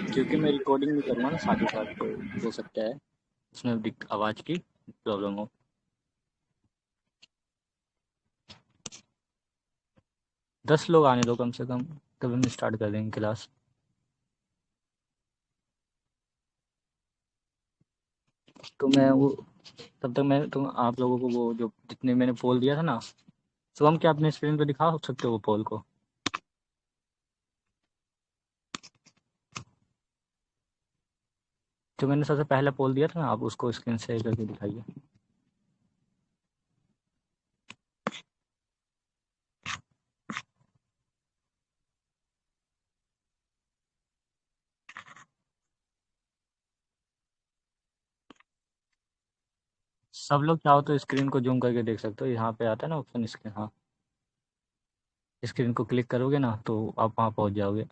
क्योंकि मैं रिकॉर्डिंग भी करूँगा ना साथ ही साथ, तो हो सकता है उसमें आवाज़ की प्रॉब्लम हो। दस लोग आने दो कम से कम, तब हम स्टार्ट कर देंगे क्लास। तो मैं वो तब तक मैं तुम आप लोगों को वो जो जितने मैंने पोल दिया था ना, तो हम क्या अपने स्क्रीन पे दिखा सकते हो वो पोल को? जो मैंने सबसे पहले पोल दिया था ना, आप उसको स्क्रीन शेयर करके दिखाइए। सब लोग चाहो तो स्क्रीन को जूम करके देख सकते हो, यहाँ पे आता है ना ऑप्शन स्क्रीन। हाँ, स्क्रीन को क्लिक करोगे ना तो आप वहाँ पहुँच जाओगे।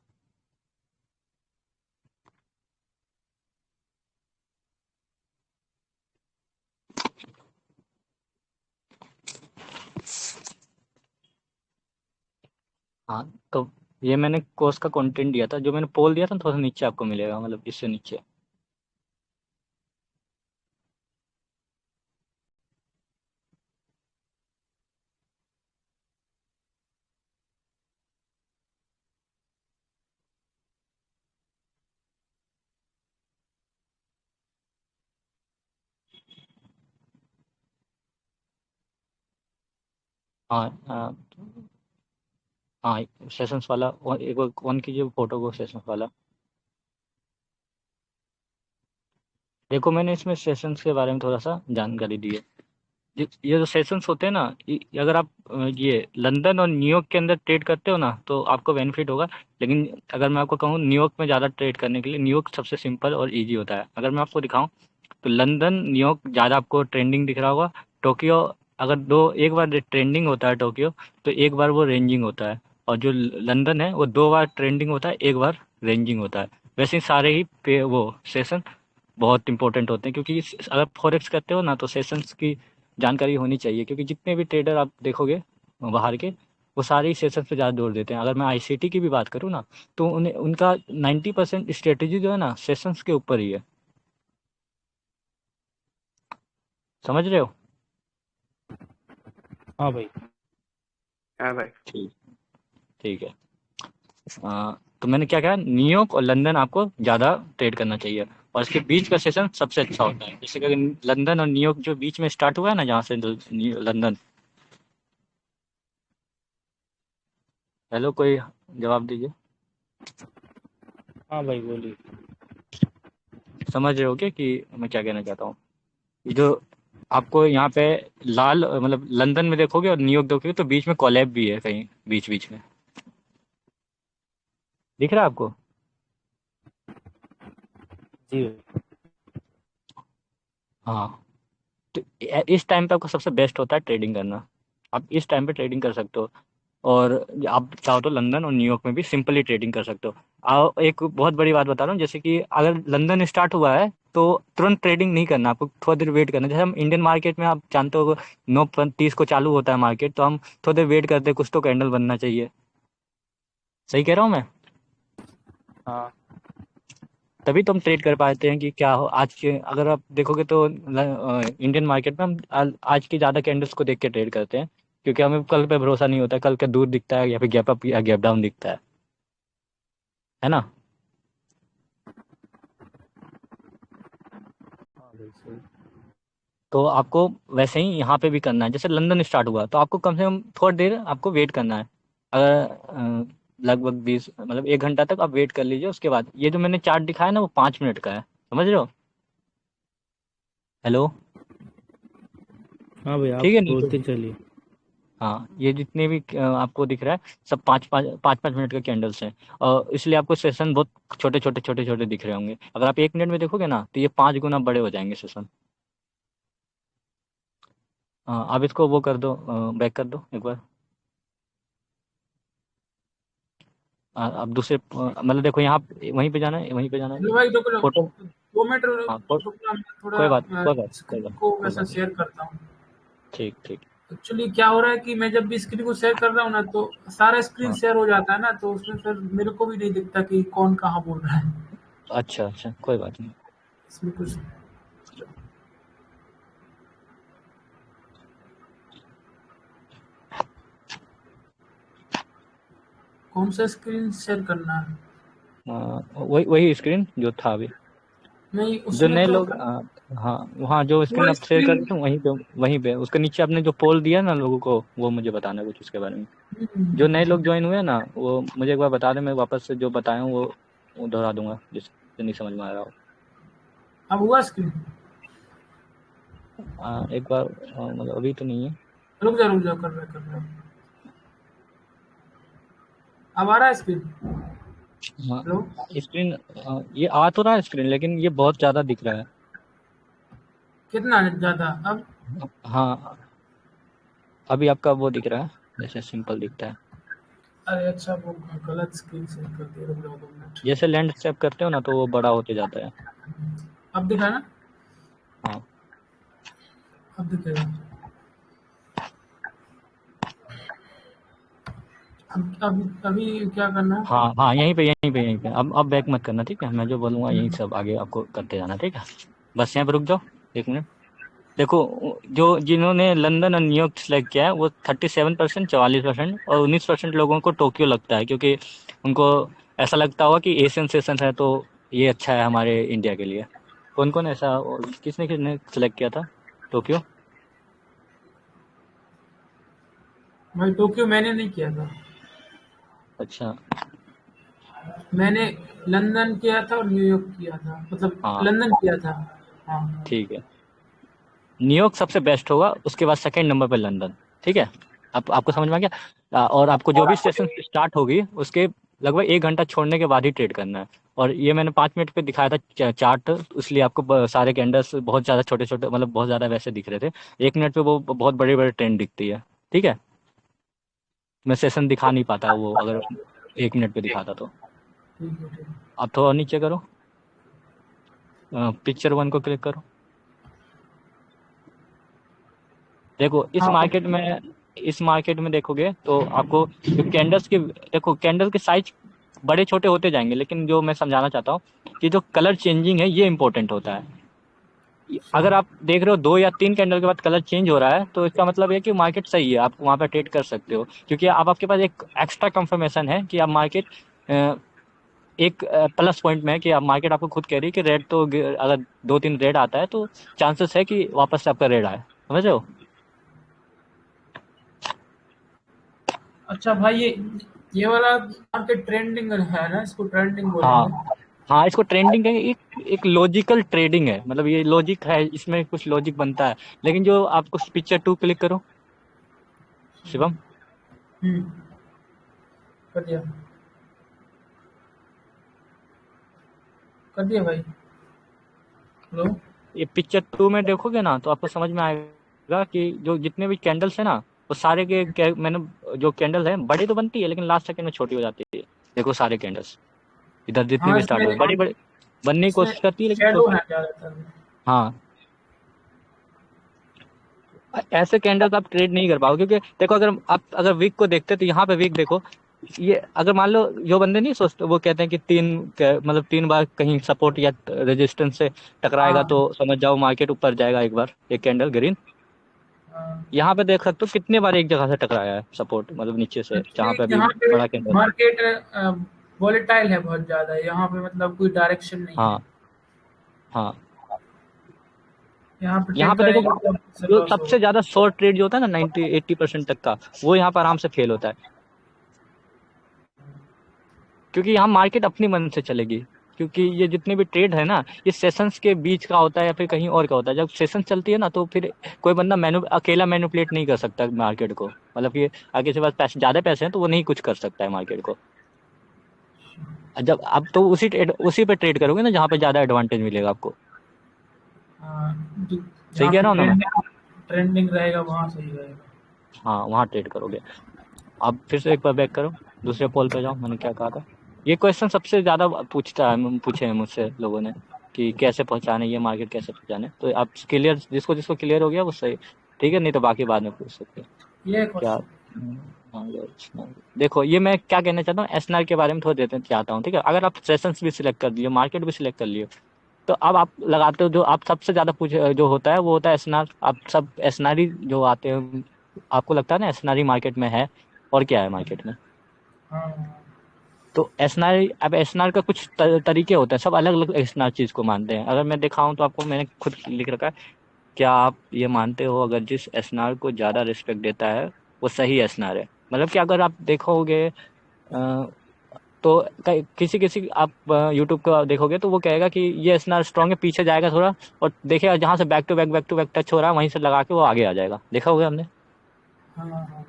हाँ, तो ये मैंने कोर्स का कंटेंट दिया था, जो मैंने पोल दिया था ना, थोड़ा सा नीचे आपको मिलेगा, मतलब इससे नीचे। हाँ हाँ। हाँ, सेशंस वाला एक बार ऑन कीजिए फोटो को, सेशंस वाला। देखो, मैंने इसमें सेशंस के बारे में थोड़ा सा जानकारी दी है। ये जो सेशंस होते हैं ना, अगर आप ये लंदन और न्यूयॉर्क के अंदर ट्रेड करते हो ना, तो आपको बेनिफिट होगा। लेकिन अगर मैं आपको कहूँ न्यूयॉर्क में ज़्यादा ट्रेड करने के लिए, न्यूयॉर्क सबसे सिंपल और इजी होता है। अगर मैं आपको दिखाऊँ तो लंदन, न्यूयॉर्क ज़्यादा आपको ट्रेंडिंग दिख रहा होगा। टोक्यो, अगर दो एक बार ट्रेंडिंग होता है टोक्यो, तो एक बार वो रेंजिंग होता है। और जो लंदन है वो दो बार ट्रेंडिंग होता है, एक बार रेंजिंग होता है। वैसे ही सारे ही वो सेशन बहुत इंपॉर्टेंट होते हैं, क्योंकि अगर फॉरेक्स करते हो ना तो सेशंस की जानकारी होनी चाहिए, क्योंकि जितने भी ट्रेडर आप देखोगे बाहर के, वो सारे ही सेशंस पे ज़्यादा जोर देते हैं। अगर मैं आईसीटी की भी बात करूँ ना, तो उन्हें उनका 90% स्ट्रेटेजी जो है ना, सेशंस के ऊपर ही है। समझ रहे हो? हाँ भाई। हाँ भाई। ठीक ठीक है। तो मैंने क्या कहा, न्यूयॉर्क और लंदन आपको ज़्यादा ट्रेड करना चाहिए, और इसके बीच का सेशन सबसे अच्छा होता है। जैसे कि अगर लंदन और न्यूयॉर्क जो बीच में स्टार्ट हुआ है ना, जहाँ से लंदन। हेलो, कोई जवाब दीजिए। हाँ भाई बोलिए। समझ रहे हो क्या कि मैं क्या कहना चाहता हूँ? ये जो आपको यहाँ पे लाल, मतलब लंदन में देखोगे और न्यूयॉर्क देखोगे, तो बीच में कोलैब भी है कहीं बीच बीच में। दिख रहा है आपको? जी भाई। हाँ। तो इस टाइम पे आपको सबसे बेस्ट होता है ट्रेडिंग करना। आप इस टाइम पे ट्रेडिंग कर सकते हो। और आप चाहो तो लंदन और न्यूयॉर्क में भी सिंपली ट्रेडिंग कर सकते हो। एक बहुत बड़ी बात बता रहा हूँ, जैसे कि अगर लंदन स्टार्ट हुआ है तो तुरंत ट्रेडिंग नहीं करना, आपको थोड़ा देर वेट करना। जैसे हम इंडियन मार्केट में आप जानते हो 9:30 को चालू होता है मार्केट, तो हम थोड़ी देर वेट करते हैं, कुछ तो कैंडल बनना चाहिए। सही कह रहा हूँ मैं? हाँ तभी तो हम ट्रेड कर पाते हैं कि क्या हो आज के। अगर आप देखोगे तो इंडियन मार्केट में हम आज की ज़्यादा कैंडल्स को देख के ट्रेड करते हैं, क्योंकि हमें कल पे भरोसा नहीं होता, कल का दूर दिखता है या फिर गैप अप या गैप डाउन दिखता है ना? हाँ भाई सही। तो आपको वैसे ही यहाँ पे भी करना है। जैसे लंदन स्टार्ट हुआ तो आपको कम से कम थोड़ी देर आपको वेट करना है। अगर लगभग 20, मतलब 1 घंटा तक आप वेट कर लीजिए। उसके बाद ये जो मैंने चार्ट दिखाया ना, वो 5 मिनट का है। समझ रहे हो? हेलो? हाँ भाई आप ठीक है नीतू? बोलते चलिए। हाँ, ये जितने भी आपको दिख रहा है, सब पाँच पाँच मिनट के कैंडल्स हैं। और इसलिए आपको सेशन बहुत छोटे छोटे छोटे छोटे दिख रहे होंगे। अगर आप 1 मिनट में देखोगे ना, तो ये 5 गुना बड़े हो जाएंगे सेशन। हाँ, आप इसको वो कर दो, बैक कर दो एक बार। आप दूसरे मतलब देखो, यहाँ वहीं पे जाना है, वहीं पे जाना है। हेलो भाई, दो फोटो। 2 मिनट हाँ, रुकना, मैं थोड़ा कोई बात कोई बात कोई स्क्रीन बात को कोई वैसा बात। शेयर करता हूँ। ठीक ठीक। एक्चुअली क्या हो रहा है कि मैं जब भी स्क्रीन को शेयर कर रहा हूँ ना, तो सारा स्क्रीन हाँ शेयर हो जाता है ना, तो उसमें फिर मेरे को भी नहीं दिखता कि कौन कहाँ बोल रहा है। अच्छा अच्छा, कोई बात नहीं। इसमें कुछ कौन सा स्क्रीन शेयर करना है? वही वही स्क्रीन जो था अभी, नहीं, जो उसमें नए तो लोग हाँ वहाँ जो स्क्रीन वो आप शेयर कर स्क्रीन। रहे थे वहीं पे उसके नीचे आपने जो पोल दिया ना लोगों को, वो मुझे बताना कुछ उसके बारे में। जो नए लोग ज्वाइन हुए हैं ना, वो मुझे एक बार बता दें, मैं वापस से जो बताया हूँ वो दोहरा दूंगा जिससे नहीं समझ में आ रहा हो। अब हुआ स्क्रीन? एक बार मतलब अभी तो नहीं है। रुक जा, कर रहा है। अब आ रहा है स्क्रीन? हाँ हेलो? स्क्रीन, ये आ तो रहा है स्क्रीन, लेकिन ये बहुत ज़्यादा दिख रहा है। कितना ज्यादा अब? हाँ अभी आपका वो दिख रहा है, जैसे सिंपल दिखता है। अरे अच्छा, वो गलत स्क्रीन शेयर कर दिया। रुक जाओ 2 मिनट। जैसे लैंडस्केप करते हो ना, तो वो बड़ा होते जाता है। अब दिखा ना? हाँ अब दिखेगा। अब अभी क्या करना है? हाँ हाँ, यहीं पे अब बैक मत करना, ठीक है? मैं जो बोलूँगा यहीं सब आगे आपको करते जाना, ठीक है? बस यहाँ पे रुक जाओ 1 मिनट। देखो, जो जिन्होंने लंदन और न्यूयॉर्क सेलेक्ट किया है वो 37%, 44% और 19% लोगों को टोक्यो लगता है, क्योंकि उनको ऐसा लगता होगा कि एशियन सेशन है तो ये अच्छा है हमारे इंडिया के लिए। कौन कौन ऐसा, किसने किसने सेलेक्ट किया था टोक्यो? भाई टोक्यो मैंने नहीं किया था। अच्छा। मैंने लंदन किया था और न्यूयॉर्क किया था, मतलब हाँ लंदन किया था। हाँ। ठीक है, न्यूयॉर्क सबसे बेस्ट होगा, उसके बाद सेकंड नंबर पे लंदन। ठीक है, आपको समझ में आ गया? और आपको जो भी सेशन स्टार्ट होगी उसके लगभग 1 घंटा छोड़ने के बाद ही ट्रेड करना है। और ये मैंने 5 मिनट पे दिखाया था चार्ट, इसलिए आपको सारे कैंडल्स बहुत ज़्यादा छोटे छोटे, मतलब बहुत ज़्यादा वैसे दिख रहे थे। 1 मिनट पे वो बहुत बड़े बड़े ट्रेंड दिखती है। ठीक है, मैं सेशन दिखा नहीं पाता वो अगर 1 मिनट पे दिखाता तो। ठीक है, ठीक है। आप थोड़ा नीचे करो, पिक्चर 1 को क्लिक करो। देखो हाँ। इस मार्केट में देखोगे तो आपको जो कैंडल्स के, देखो कैंडल के साइज बड़े छोटे होते जाएंगे, लेकिन जो मैं समझाना चाहता हूँ कि जो कलर चेंजिंग है ये इंपॉर्टेंट होता है। अच्छा। अगर आप देख रहे हो 2 या 3 कैंडल के बाद कलर चेंज हो रहा है, तो इसका मतलब है कि मार्केट सही है, आप वहाँ पे ट्रेड कर सकते हो, क्योंकि अब आपके पास एक एक्स्ट्रा कंफर्मेशन है कि आप मार्केट एक प्लस पॉइंट में है कि आप मार्केट आपको खुद कह रही है कि रेड तो अगर 2-3 रेड आता है तो चांसेस है कि वापस से आपका रेड आए। समझ रहे हो? अच्छा भाई, ये वाला मार्केट ट्रेंडिंग है ना, इसको ट्रेंडिंग हाँ बोलेंगे। हाँ, इसको ट्रेंडिंग है, एक एक लॉजिकल ट्रेडिंग है, मतलब ये लॉजिक है, इसमें कुछ लॉजिक बनता है। लेकिन जो आपको पिक्चर 2 क्लिक करो शिवम, हम्म। कर दिया, कर दिया भाई। हेलो? ये पिक्चर 2 में देखोगे ना तो आपको समझ में आएगा कि जो जितने भी कैंडल्स है ना, वो सारे मैंने जो कैंडल है बड़ी तो बनती है, लेकिन लास्ट सेकंड में छोटी हो जाती है। देखो सारे कैंडल्स इधर जितने हाँ, भी इसमें स्टार्ट हुए बड़ी बड़ी बनने की इसमें कोशिश करती है, लेकिन शैडो छोटी। है ज्यादातर में। हाँ, ऐसे कैंडल्स आप ट्रेड नहीं कर पाओगे, क्योंकि देखो अगर वीक को देखते तो यहाँ पे वीक देखो। ये अगर मान लो जो बंदे नहीं सोचते, वो कहते हैं कि मतलब 3 बार कहीं सपोर्ट या रेजिस्टेंस से टकराएगा हाँ। तो समझ जाओ मार्केट ऊपर जाएगा एक बार, एक कैंडल ग्रीन। हाँ। यहाँ पे देख सकते हो कितने बार एक जगह से टकराया है सपोर्ट, मतलब नीचे से जहाँ एक्चुअली पे अभी यहाँ पे बड़ा कैंडल। मार्केट वॉलेटाइल है बहुत ज्यादा, यहाँ पे मतलब कोई डायरेक्शन नहीं है। हाँ हाँ, यहाँ पे यहाँ टेक पे देखो, करेंगे तो से जो लॉस सबसे होगा। ज्यादा शॉर्ट ट्रेड जो होता है ना 90-80% तक का, वो यहाँ पर आराम से फेल होता है, क्योंकि यहाँ मार्केट अपनी मन से चलेगी। क्योंकि ये जितने भी ट्रेड है ना, ये सेशंस के बीच का होता है या फिर कहीं और का होता है। जब सेशन चलती है ना, तो फिर कोई बंदा अकेला मैनिपुलेट नहीं कर सकता मार्केट को, मतलब कि आगे से पास पैसे ज्यादा पैसे हैं तो वो नहीं कुछ कर सकता है मार्केट को। जब अब तो उसी पे ट्रेड करोगे ना जहाँ पे ज्यादा एडवांटेज मिलेगा आपको। हाँ, सही जहाँ कह पे रहा हूँ ना मैं? ट्रेंडिंग ट्रेंडिंग रहेगा वहाँ सही रहेगा। हाँ वहाँ ट्रेड करोगे। अब फिर से एक बार बैक करो, दूसरे पोल पे जाओ, मैंने क्या कहा था। ये क्वेश्चन सबसे ज्यादा पूछे हैं मुझसे लोगों ने, कि कैसे पहचाने ये मार्केट, कैसे पहचाने। तो आप क्लियर, जिसको जिसको क्लियर हो गया वो सही, ठीक है, नहीं तो बाकी बाद में पूछ सकते हैं। ये क्या? क्वेश्चन देखो ये मैं क्या कहना चाहता हूँ, एसएनआर के बारे में थोड़ा देते चाहता हूँ, ठीक है। अगर आप सेशंस भी सिलेक्ट कर लिए, मार्केट भी सिलेक्ट कर लिए, तो अब आप लगाते हो, जो आप सबसे ज्यादा पूछ जो होता है वो होता है एसएनआर। आप सब एसएनआर ही जो आते हैं, आपको लगता है ना एसएनआर ही मार्केट में है, और क्या है मार्केट में। हाँ। तो एसएनआर, अब एसएनआर का कुछ तरीके होते हैं, सब अलग अलग एसएनआर चीज को मानते हैं। अगर मैं दिखाऊं तो आपको, मैंने खुद लिख रखा है, क्या आप ये मानते हो अगर जिस एसएनआर को ज्यादा रिस्पेक्ट देता है वो सही एसएनआर है। मतलब कि अगर आप देखोगे तो किसी किसी आप यूट्यूब का देखोगे तो वो कहेगा कि ये एसएनआर स्ट्रांग है, पीछे जाएगा थोड़ा, और देखेगा जहां से बैक टू बैक टच हो रहा है वहीं से लगा के वो आगे आ जाएगा, देखा होगा हमने। हाँ। हाँ।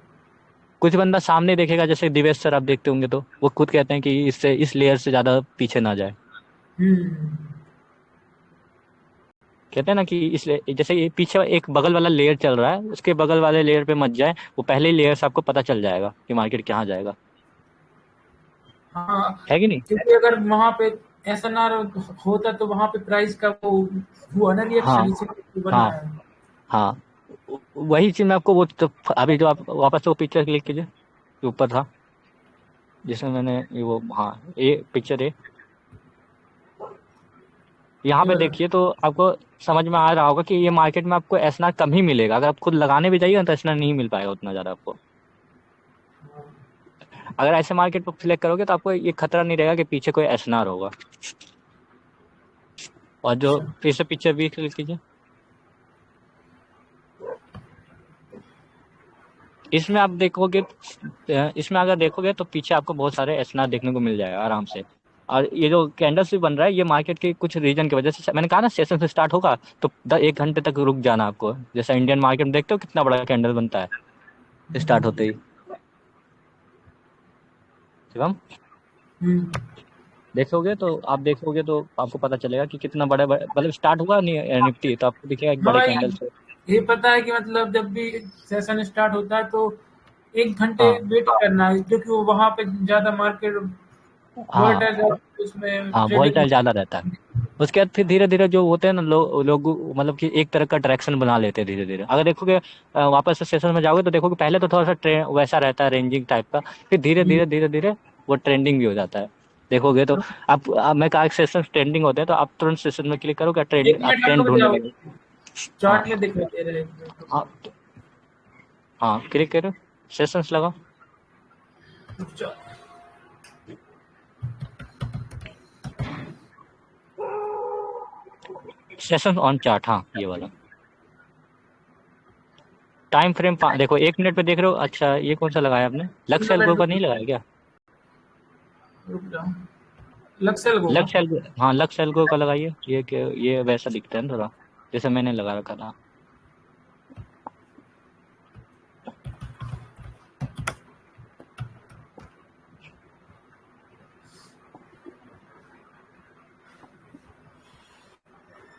कुछ बंदा सामने देखेगा, जैसे दिवेश सर आप देखते होंगे, तो वो खुद कहते हैं कि इससे इस लेयर से ज्यादा पीछे ना जाए। हम्म। कहते हैं ना कि इसलिए जैसे ये पीछे एक बगल वाला लेयर चल रहा है, उसके बगल वाले लेयर पे मत जाए, वो पहले ही लेयर से आपको पता चल जाएगा कि मार्केट कहाँ जाएगा, हाँ, है कि नहीं। क्योंकि अगर वहां पे एसएनआर होता तो वहां पे प्राइस का वो हुआ ना हाँ रिएक्शन, इसी बन हाँ रहा है। हाँ, वही चीज मैं आपको वो तो, अभी जो आप वापस से वो पिक्चर क्लिक कीजिए जो ऊपर था, जिसमें मैंने ये वो, हाँ ये पिक्चर है, यहाँ ये पे वाला। देखिए तो आपको समझ में आ रहा होगा कि ये मार्केट में आपको एसएनआर कम ही मिलेगा। अगर आप खुद लगाने भी जाइए तो एसएनआर नहीं मिल पाएगा उतना ज्यादा आपको। अगर ऐसे मार्केट पर सिलेक्ट करोगे तो आपको ये खतरा नहीं रहेगा कि पीछे कोई एसएनआर होगा। और जो अच्छा। फिर से पिक्चर भी क्लिक कीजिए, इसमें आप देखोगे, इसमें अगर देखोगे तो पीछे आपको बहुत सारे एसएनआर देखने को मिल जाएगा आराम से। और ये जो कैंडल्स भी बन रहा है, ये मार्केट के कुछ रीजन की वजह से, मैंने कहा ना सेशन से स्टार्ट होगा तो 1 घंटे तक रुक जाना आपको। जैसा इंडियन मार्केट में देखते हो कितना बड़ा कैंडल बनता है स्टार्ट होते ही, शिवम। हम्म। देखोगे तो आप देखोगे तो आपको पता चलेगा कि कितना बड़ा मतलब स्टार्ट हुआ निफ्टी, तो आपको दिखेगा एक हाँ बड़े भाई, कैंडल से। ये पता है कि मतलब जब भी सेशन स्टार्ट होता है तो 1 घंटे हाँ वेट करना है, क्योंकि वो वहां पे ज्यादा मार्केट हाँ वोलेटाइल उसमें हाँ, ट्रेडिंग। वोल्टाइल ज्यादा रहता है। उसके बाद फिर धीरे धीरे जो होते हैं ना लोग मतलब कि एक तरह का डायरेक्शन बना लेते हैं धीरे धीरे। अगर देखोगे वापस से सेशन में जाओगे तो देखोगे पहले तो थोड़ा सा ट्रेंड वैसा रहता है, रेंजिंग टाइप का, फिर धीरे धीरे वो ट्रेंडिंग भी हो जाता है। देखोगे तो आप मैं कहा सेशन ट्रेंडिंग होते हैं तो आप तुरंत सेशन में क्लिक करो, क्या ट्रेंड, एक आप मिनट ट्रेंड रुक ढूंढने जाओ, लगे। हाँ चार्ट में दिखाई दे रहा है, 1 मिनट रुक हाँ हाँ, क्लिक करो, सेशंस लगाओ, जाओ। सेशन ऑन चार्ट, हाँ ये वाला टाइम फ्रेम देखो 1 मिनट पे देख रहे हो। अच्छा ये कौन सा लगाया आपने, लक्स 15 एल्गो मिनट का नहीं लगाया क्या। रुक जाओ। लक्सेल होगा। लक्स एल्गो, हाँ लक्स एल्गो का लगाइए, ये वैसा दिखता है ना थोड़ा, जैसे मैंने लगा रखा था।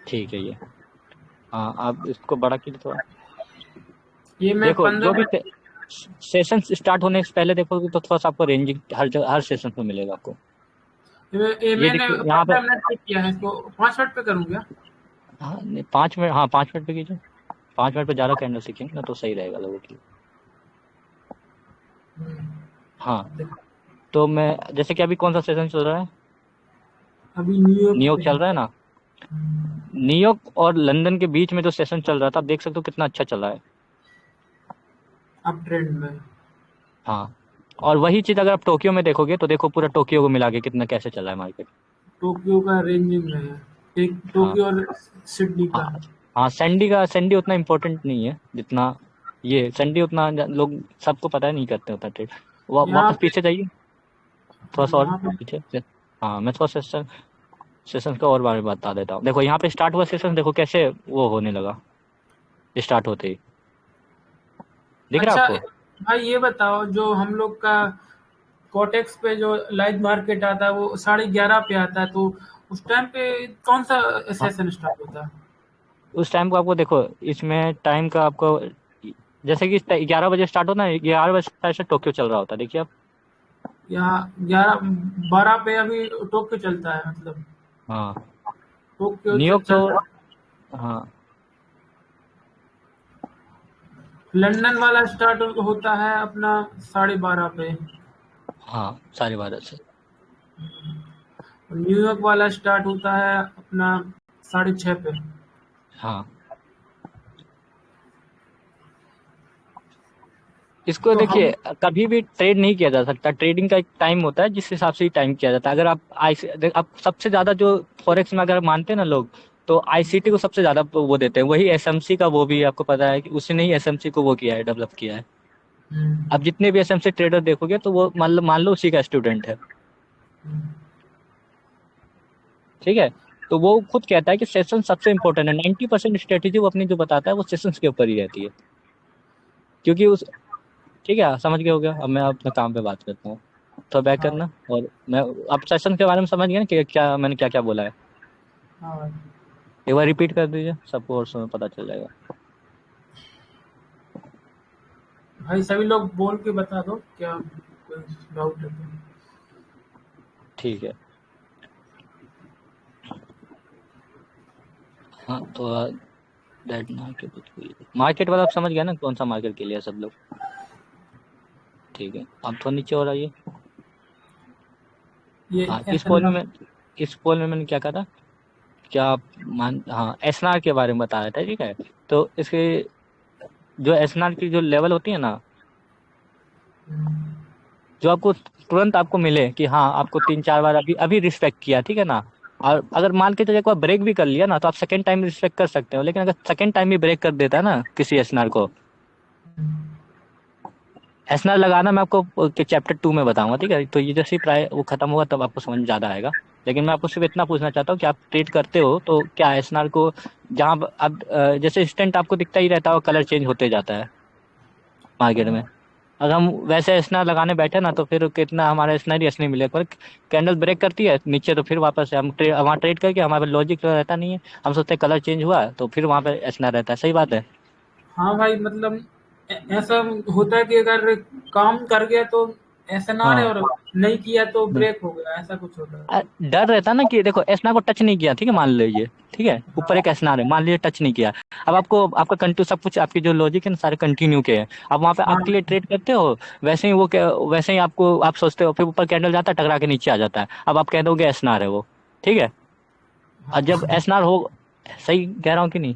ठीक है ये, हाँ आप इसको बड़ा कीजिए थोड़ा। ये मैं देखो जो 15 भी मिनट सेशन स्टार्ट होने से पहले देखोगे तो थोड़ा सा आपको रेंजिंग हर सेशन में मिलेगा आपको। ये ये मैंने देखिए यहाँ पे, 15 मिनट पे किया है, इसको 5 मिनट पे करूँ क्या? हाँ 5 मिनट, हाँ 5 मिनट पे कीजिए। 5 मिनट पे ज्यादा कैंडल सीखेंगे ना तो सही रहेगा लोगों के लिए। हाँ, तो मैं जैसे कि अभी कौन सा सेशन चल रहा है, अभी न्यूयॉर्क न्यूयॉर्क पे चल है। रहा है ना। न्यूयॉर्क और लंदन के बीच में जो सेशन चल रहा था, आप देख सकते हो कितना अच्छा चला है। अप ट्रेंड में। हाँ, और वही चीज अगर आप टोक्यो में देखोगे तो देखो पूरा टोक्यो को मिला के कितना कैसे चला है मार्केट। टोक्यो का रेंजिंग में है, एक हाँ टोक्यो और सिडनी हाँ का। हाँ, सैंडी उतना इम्पोर्टेंट नहीं है जितना ये सैंडी, उतना लोग सबको पता है नहीं करते उतना ट्रेड। यहाँ वापस पे पीछे जाइए थोड़ा सा और यहाँ पे पीछे हाँ मैं थोड़ा सेशन का और बारे में बता देता हूँ। देखो यहाँ पे स्टार्ट हुआ सेशन, देखो कैसे वो होने लगा स्टार्ट होते ही, दिख रहा है अच्छा आपको। भाई, ये बताओ, जो हम लोग का कोटेक्स पे जो लाइव मार्केट आता है वो 11:30 पे आता है, तो उस टाइम पे कौन सा हाँ सेशन स्टार्ट होता है? उस टाइम को आपको देखो, इसमें टाइम का आपको जैसे कि 11 बजे स्टार्ट होता है, 11 बजे से टोक्यो चल रहा होता है, देखिए आप। यहाँ 12 पे अभी टोक्यो चलता है, मतलब हाँ टोक्यो न्यूयॉर्क तो, चल रहा है। हाँ लंदन वाला स्टार्ट होता है अपना 12:30 पे, हाँ 12:30 से। और न्यूयॉर्क वाला स्टार्ट होता है अपना 6:30 पे। हाँ इसको तो देखिए, हम कभी भी ट्रेड नहीं किया जा सकता, ट्रेडिंग का एक टाइम होता है जिस हिसाब से ही टाइम किया जाता है। अगर आप आप सबसे ज्यादा जो फॉरेक्स में अगर मानते हैं ना लोग, तो आईसीटी को सबसे ज्यादा वो देते हैं, वही एसएमसी का, वो भी आपको पता है कि उसने ही एसएमसी को वो किया है, डेवलप किया है। हम्म, अब जितने भी एसएमसी ट्रेडर देखोगे तो वो मान लो उसी का स्टूडेंट है। हम्म, ठीक है, तो वो खुद कहता है कि सेशन सबसे इंपॉर्टेंट है, 90% स्ट्रेटेजी वो अपनी जो बताता है वो सेशंस के ऊपर ही रहती है, क्योंकि उस ठीक है, समझ गए हो गया। अब मैं अपने काम पे बात करता हूँ, तो बैक हाँ करना। और मैं, आप सेशन के बारे में समझ गए ना कि क्या मैंने क्या क्या बोला है? हाँ भाई। एक बार रिपीट कर दीजिए, सबको और सुन पता चल जाएगा। भाई सभी लोग बोल के बता दो क्या कोई डाउट है तो। ठीक है। हाँ तो डेट मार्केट, मार्केट वाला आप समझ गया ना कौन सा मार्केट के लिए है सब लोग? ठीक है, अब थोड़ा नीचे और आइए। ये हाँ एसएनआर। इस पोल में मैंने क्या कहा था, क्या आप हाँ एसएनआर के बारे में बता रहा था, ठीक है। तो इसके जो एसएनआर की जो लेवल होती है ना, जो आपको तुरंत आपको मिले कि हाँ आपको 3-4 बार अभी अभी रिस्पेक्ट किया, ठीक है ना। और अगर मान के चलिए एक बार ब्रेक भी कर लिया ना, तो आप सेकंड टाइम रिस्पेक्ट कर सकते हो, लेकिन अगर सेकंड टाइम भी ब्रेक कर देता है ना किसी एसएनआर को, एसएनआर लगाना मैं आपको चैप्टर 2 में बताऊंगा, ठीक है। तो ये जैसे ही प्राय वो खत्म होगा तब आपको समझ में ज्यादा आएगा। लेकिन मैं आपको सिर्फ इतना पूछना चाहता हूँ कि आप ट्रेड करते हो तो क्या एसएनआर को, जहाँ अब जैसे इंस्टेंट आपको दिखता ही रहता है, कलर चेंज होते जाता है मार्केट में। अगर हम वैसे एसएनआर लगाने बैठे ना, तो फिर कितना हमारा एसएनआर ही असली मिलेगा, पर कैंडल ब्रेक करती है नीचे तो फिर वापस से हम वहाँ ट्रेड करके, हमारे लॉजिक रहता नहीं है, हम सोचते हैं कलर चेंज हुआ तो फिर वहाँ पे एसएनआर रहता है। सही बात है। हाँ भाई मतलब ऐसा होता है कि अगर काम कर गया तो एसएनआर है, हाँ, और नहीं किया तो ब्रेक हो गया, ऐसा कुछ होता है। डर रहता है ना कि देखो एसना को टच नहीं किया, ठीक है, मान लीजिए, ठीक है, ऊपर एक एसनार है, मान लीजिए टच नहीं किया। अब आपको आपका कंटिन्यू सब कुछ, आपकी जो लॉजिक है ना सारे कंटिन्यू के हैं। अब वहां पे हाँ आपके लिए ट्रेड करते हो, वैसे ही वैसे ही आपको आप सोचते हो, फिर ऊपर कैंडल जाता है, टकरा के नीचे आ जाता है, अब आप कह दोगे एसनार है वो, ठीक है। और जब हाँ एसनार हो, सही कह रहा हूँ कि नहीं?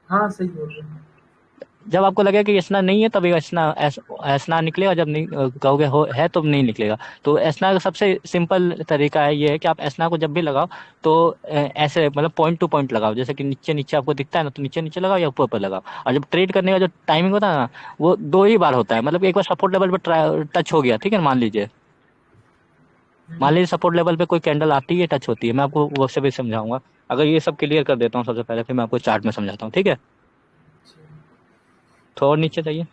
हाँ सही बोल रहे हैं। जब आपको लगेगा कि एसना नहीं है तब एसना निकलेगा, जब नहीं कहोगे हो है तो नहीं निकलेगा। तो एसना का सबसे सिंपल तरीका है, ये है कि आप एसना को जब भी लगाओ तो ऐसे मतलब पॉइंट टू पॉइंट लगाओ, जैसे कि नीचे नीचे आपको दिखता है ना, तो नीचे नीचे लगाओ या ऊपर ऊपर लगाओ। और जब ट्रेड करने का जो टाइमिंग होता है ना, वो 2 ही बार होता है, मतलब एक बार सपोर्ट लेवल पर टच हो गया, ठीक है, मान लीजिए सपोर्ट लेवल पे कोई कैंडल आती है, टच होती है, मैं आपको वो से भी समझाऊंगा। अगर ये सब क्लियर कर देता हूँ सबसे पहले, फिर मैं आपको चार्ट में समझाता हूँ, ठीक है। थोड़ा और नीचे जाइए।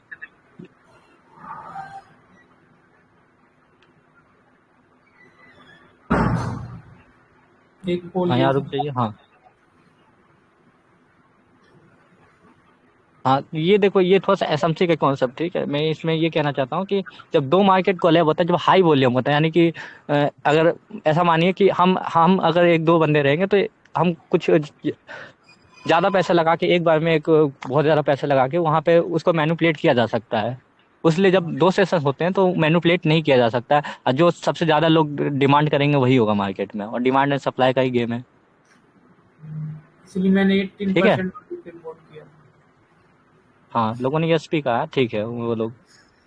एक पोल हाँ ये यहाँ रुक सब। जाइए, हाँ। हाँ ये देखो, ये थोड़ा सा एसएमसी का कॉन्सेप्ट, ठीक है। मैं इसमें ये कहना चाहता हूँ कि जब दो मार्केट कोलैब होता है, जब हाई वॉल्यूम होता है, यानी कि अगर ऐसा मानिए कि हम अगर एक दो बंदे रहेंगे, तो हम कुछ ज्यादा पैसे लगा के एक बार में एक बहुत ज्यादा पैसे लगा के वहां पे उसको मैनिपुलेट किया जा सकता है। उसलिए जब दो सेशन होते हैं तो मैनिपुलेट नहीं किया जा सकता है, और जो सबसे ज्यादा लोग डिमांड करेंगे वही होगा मार्केट में, और डिमांड एंड सप्लाई का ही गेम है। इसलिए मैंने ठीक है, 18% रिपोर्ट किया। हाँ लोगों ने यस भी कहा, ठीक है, वो लोग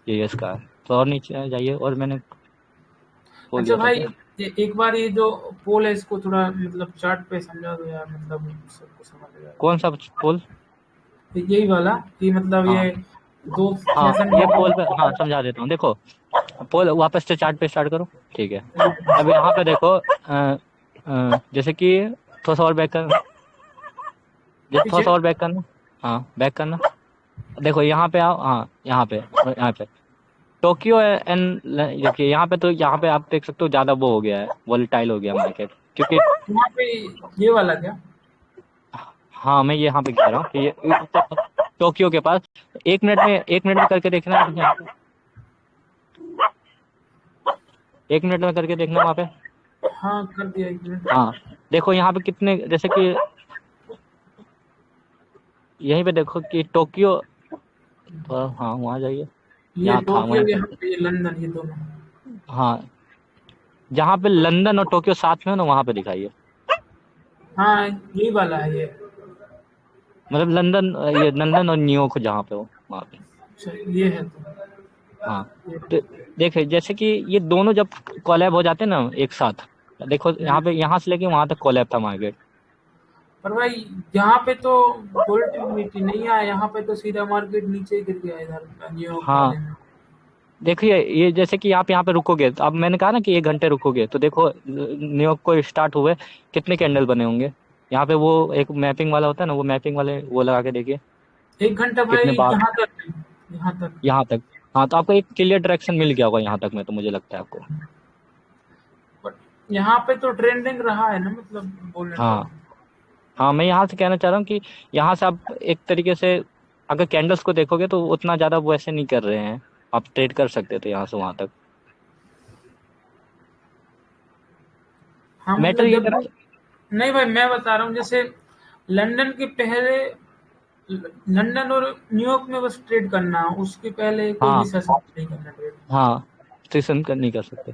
ये यस कहा। तो और नीचे जाइए, और मैंने बोल अच्छा दिया था भाई, क्या? एक बार ये जो पोल है इसको थोड़ा मतलब चार्ट पे समझा दो यार, मतलब सबको समझ जाएगा। कौन सा पोल? यही वाला कि मतलब हाँ ये दो हाँ, सेशन ये में। पोल पे, हाँ समझा देता हूँ, देखो पोल वापस से चार्ट पे स्टार्ट करो, ठीक है। अब यहाँ पे देखो जैसे कि थोड़ा सा और बैक करना, थोड़ा पीछे। सा और बैक करना, हाँ बैक करना। देखो यहाँ पे आओ, हाँ यहाँ पे टोक्यो एंड, देखिए यहाँ पे, तो यहाँ पे आप देख सकते हो ज्यादा वो हो गया है, वोलेटाइल हो गया मार्केट, क्योंकि यहाँ पे ये वाला क्या? हाँ मैं यहाँ पे कह रहा हूँ कि टोक्यो के पास 1 मिनट में करके देखना, 1 मिनट में करके देखना वहाँ पे। हाँ कर दिया, 1 मिनट। हाँ देखो यहाँ पे कितने, जैसे कि यहीं पे देखो कि टोक्यो थोड़ा हाँ वहाँ जाइए, ये यहाँ था टोक्यो, वहीं यहाँ पे। पे ये लंदन, ये दोनों। हाँ, जहाँ पे लंदन और टोक्यो साथ में हो ना वहाँ पे दिखाइए। हाँ यही वाला है ये। मतलब लंदन, ये लंदन और न्यूयॉर्क जहाँ पे हो वहाँ पे। अच्छा ये है तो हाँ, ये। तो देखिए जैसे कि ये दोनों जब कोलैब हो जाते हैं ना एक साथ, देखो यहाँ हम्म। पे, यहाँ से लेके वहां तक कोलैब था मार्केट। पर भाई यहाँ पे तो वोलेटिलिटी नहीं आया, यहाँ पे तो सीधा मार्केट नीचे ही गिर गया इधर न्यूयॉर्क हाँ, वाले में। देखिए ये जैसे कि आप यहाँ पे रुकोगे, तो अब मैंने कहा ना कि 1 घंटे रुकोगे, तो देखो न्यूयॉर्क को स्टार्ट हुए कितने कैंडल बने होंगे। यहाँ पे वो एक मैपिंग वाला होता है ना, वो मैपिंग वाले वो लगा के देखिए 1 घंटा कितने भाई बार यहाँ तक है, यहाँ तक। यहाँ तक। हाँ, तो आपको एक क्लियर डायरेक्शन मिल गया होगा यहाँ तक में, तो मुझे लगता है आपको। बट यहाँ पे तो ट्रेंडिंग रहा है ना, मतलब बोले तो। हाँ हाँ, मैं यहाँ से कहना चाह रहा हूँ कि यहाँ से आप एक तरीके से अगर कैंडल्स को देखोगे तो उतना ज़्यादा वो ऐसे नहीं कर रहे हैं, आप ट्रेड कर सकते थे यहाँ से वहाँ तक। हाँ मैटर मतलब ये जब करा। नहीं भाई, मैं बता रहा हूँ जैसे लंदन के पहले, लंदन और न्यूयॉर्क में बस ट्रेड करना, उसके पहले कोई भी हाँ सेशन नहीं करना ट्रेड। हाँ, सेशन कर नहीं कर सकते।